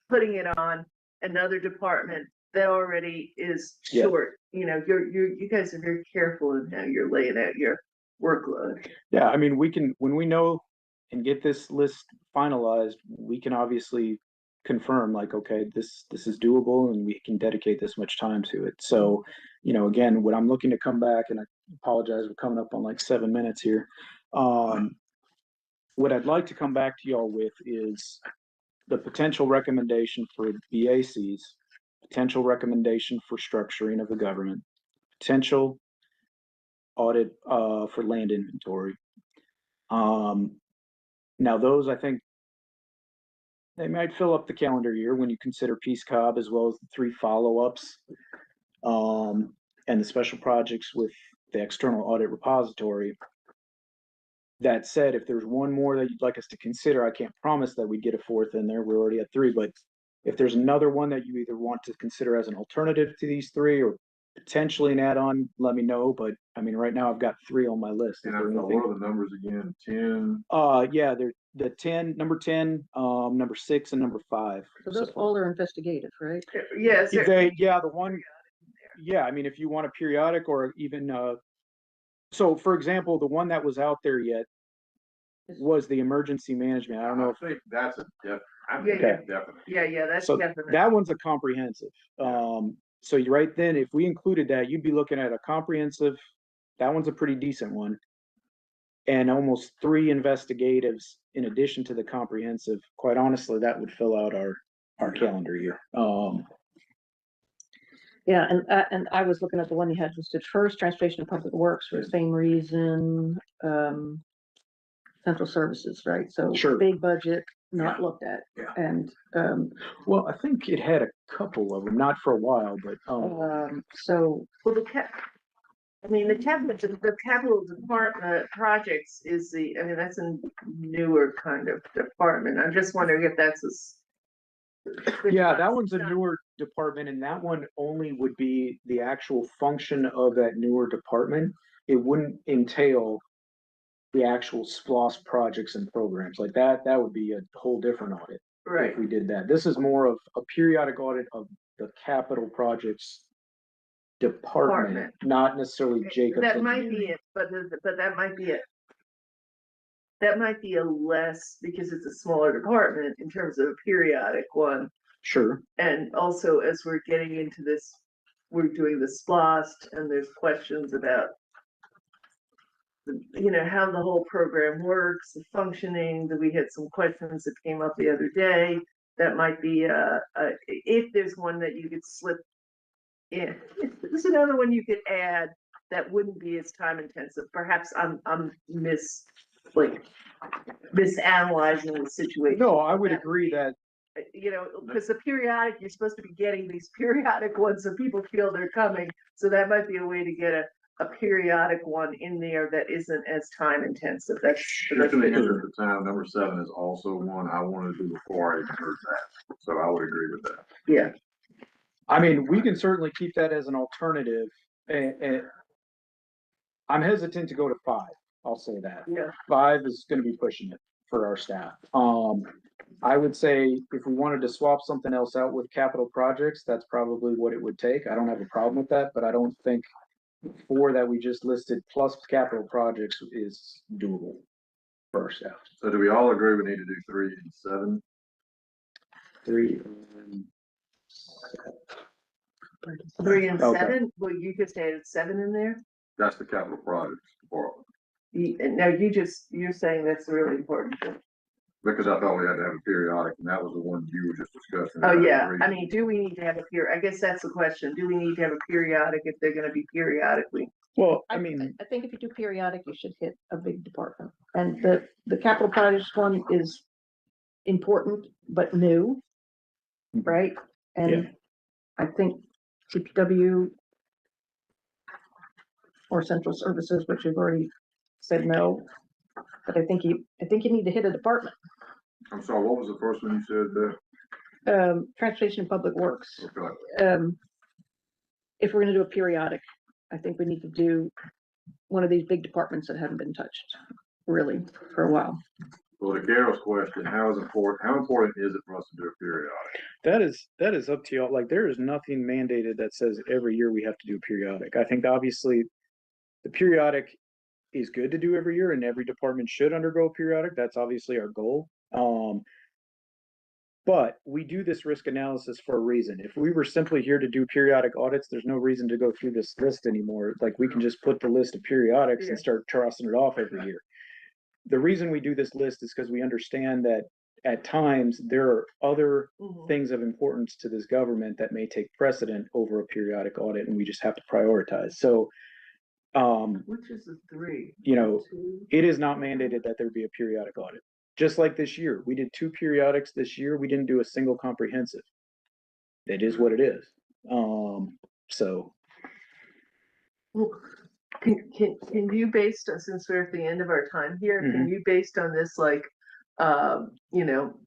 putting it on another department that already is Yeah. short. You know, you guys are very careful in how you're laying out your workload. Yeah, I mean, when we know and get this list finalized, we can obviously confirm like, okay, this is doable and we can dedicate this much time to it. So, you know, again, what I'm looking to come back, and I apologize, we're coming up on like 7 minutes here. What I'd like to come back to y'all with is the potential recommendation for BACs, potential recommendation for structuring of the government, potential audit for land inventory. Now those, I think, they might fill up the calendar year when you consider Peace Cobb as well as the 3 follow-ups, and the special projects with the external audit repository. That said, if there's one more that you'd like us to consider, I can't promise that we'd get a 4th in there. We're already at 3, but if there's another one that you either want to consider as an alternative to these 3 or potentially an add-on, let me know. But I mean, right now I've got 3 on my list. And what are the numbers again? 10? Yeah, they're the 10, number 10, number 6, and number 5. So those all are investigative, right? Yes. The one, yeah, I mean, if you want a periodic or even, so for example, the one that was out there yet was the emergency management. I don't know if. I think that's a definite. Yeah, that's So definite. that one's a comprehensive. So you right then, if we included that, you'd be looking at a comprehensive, that one's a pretty decent one. And almost 3 investigatives in addition to the comprehensive. Quite honestly, that would fill out our calendar year. Yeah, and I was looking at the one you had listed first, transportation and public works for the same reason, central services, right? So Sure. big budget, not looked at. Yeah. And, Well, I think it had a couple of them, not for a while, but, so, Well, the capital department projects is that's a newer kind of department. I'm just wondering if that's yeah, that one's a newer department, and that one only would be the actual function of that newer department. It wouldn't entail the actual SPLOS projects and programs like that. That would be a whole different audit right. if we did that. This is more of a periodic audit of the capital projects department, not necessarily Jacobs. That might be it, but that might be it. That might be a less, because it's a smaller department in terms of a periodic one. Sure. And also, as we're getting into this, we're doing the SPLOST, and there's questions about how the whole program works, the functioning. That we had some questions that came up the other day. That might be if there's one that you could slip in. There's another one you could add that wouldn't be as time intensive. Perhaps I'm misanalyzing the situation. No, I would agree that. Because the periodic, you're supposed to be getting these periodic ones so people feel they're coming. So that might be a way to get a periodic one in there that isn't as time intensive. That's At the time, number 7 is also one I wanted to do before I even heard that. So I would agree with that. Yeah. I mean, we can certainly keep that as an alternative. And I'm hesitant to go to 5. I'll say that. Yeah. 5 is going to be pushing it for our staff. I would say if we wanted to swap something else out with capital projects, that's probably what it would take. I don't have a problem with that, but I don't think 4 that we just listed plus capital projects is doable for our staff. So do we all agree we need to do 3 and 7? 3 and 7. 3 and Okay. 7. Well, you just added 7 in there. That's the capital projects department. Now you're saying that's really important. Because I thought we had to have a periodic, and that was the one you were just discussing. Oh, yeah. I mean, do we need to have I guess that's the question. Do we need to have a periodic if they're gonna be periodically Well, I mean, I think if you do periodic, you should hit a big department. And the capital projects one is important, but new, right? And I think CPW or central services, which you've already said no, but I think you need to hit a department. I'm sorry, what was the first one you said there? Transportation and Public Works. Okay. If we're gonna do a periodic, I think we need to do one of these big departments that haven't been touched really for a while. Well, to Carol's question, how important is it for us to do a periodic? that is up to y'all. Like, there is nothing mandated that says every year we have to do a periodic. I think obviously the periodic is good to do every year, and every department should undergo a periodic. That's obviously our goal. But we do this risk analysis for a reason. If we were simply here to do periodic audits, there's no reason to go through this list anymore. Like, we can just put the list of periodics and start crossing it off every year. The reason we do this list is because we understand that at times there are other things of importance to this government that may take precedent over a periodic audit, and we just have to prioritize. So, Which is the three? you know, Two? it is not mandated that there be a periodic audit. Just like this year, we did 2 periodics this year. We didn't do a single comprehensive. It is what it is. So. Well, can you, based on, since we're at the end of our time here, can you, based on this, like, you know,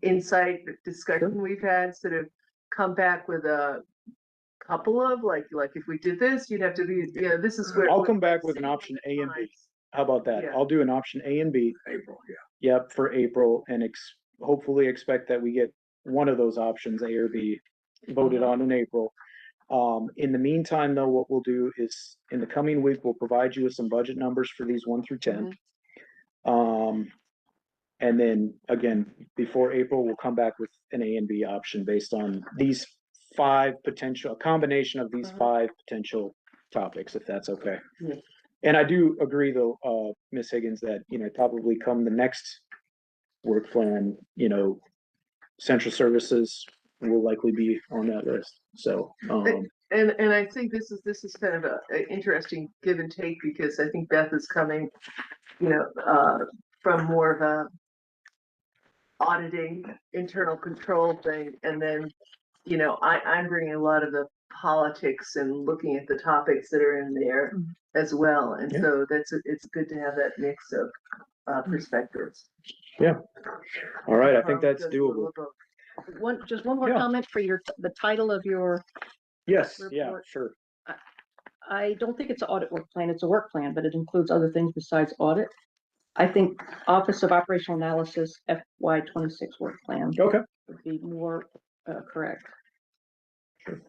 insight discussion we've had, sort of come back with a couple of like if we did this, you'd have to be, you know, this is where I'll come back with an option A and B. How about that? Yeah. I'll do an option A and B. April, yeah. Yep, for April, and hopefully expect that we get one of those options, A or B, voted on in April. In the meantime, though, what we'll do is in the coming week, we'll provide you with some budget numbers for these 1 through 10. And then again, before April, we'll come back with an A and B option based on these 5 potential, a combination of these 5 potential topics, if that's okay. Yeah. And I do agree though, Ms. Higgins, that, you know, probably come the next work plan, you know, central services will likely be on that list. So, and I think this is kind of a interesting give and take, because I think Beth is coming, you know, from more of a auditing internal control thing, and then, you know, I'm bringing a lot of the politics and looking at the topics that are in there as well, and so it's good to have that mix of perspectives. yeah. All right, I think that's doable. Just one more comment for the title of your Yes, report. yeah, sure. I don't think it's an audit work plan, it's a work plan, but it includes other things besides audit. I think Office of Operational Analysis FY26 work plan Okay. would be more correct. Sure.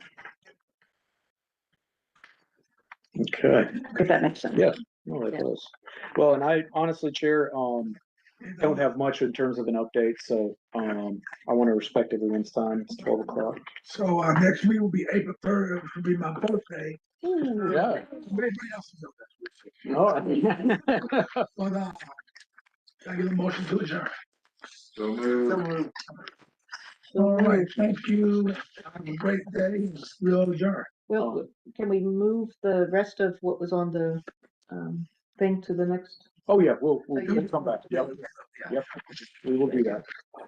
Okay. If that makes sense. Yeah, no, it does. Well, and I honestly, Chair, don't have much in terms of an update, so I want to respect everyone's time. It's 12 o'clock. So next week will be April 3rd, which will be my birthday. Ooh, yeah. Maybe else know that. Oh. But I get a motion to adjourn. So moved. All right, thank you. Have a great day. We'll adjourn. Well, can we move the rest of what was on the thing to the next? Oh, yeah, we'll come back. Yep. We will do that.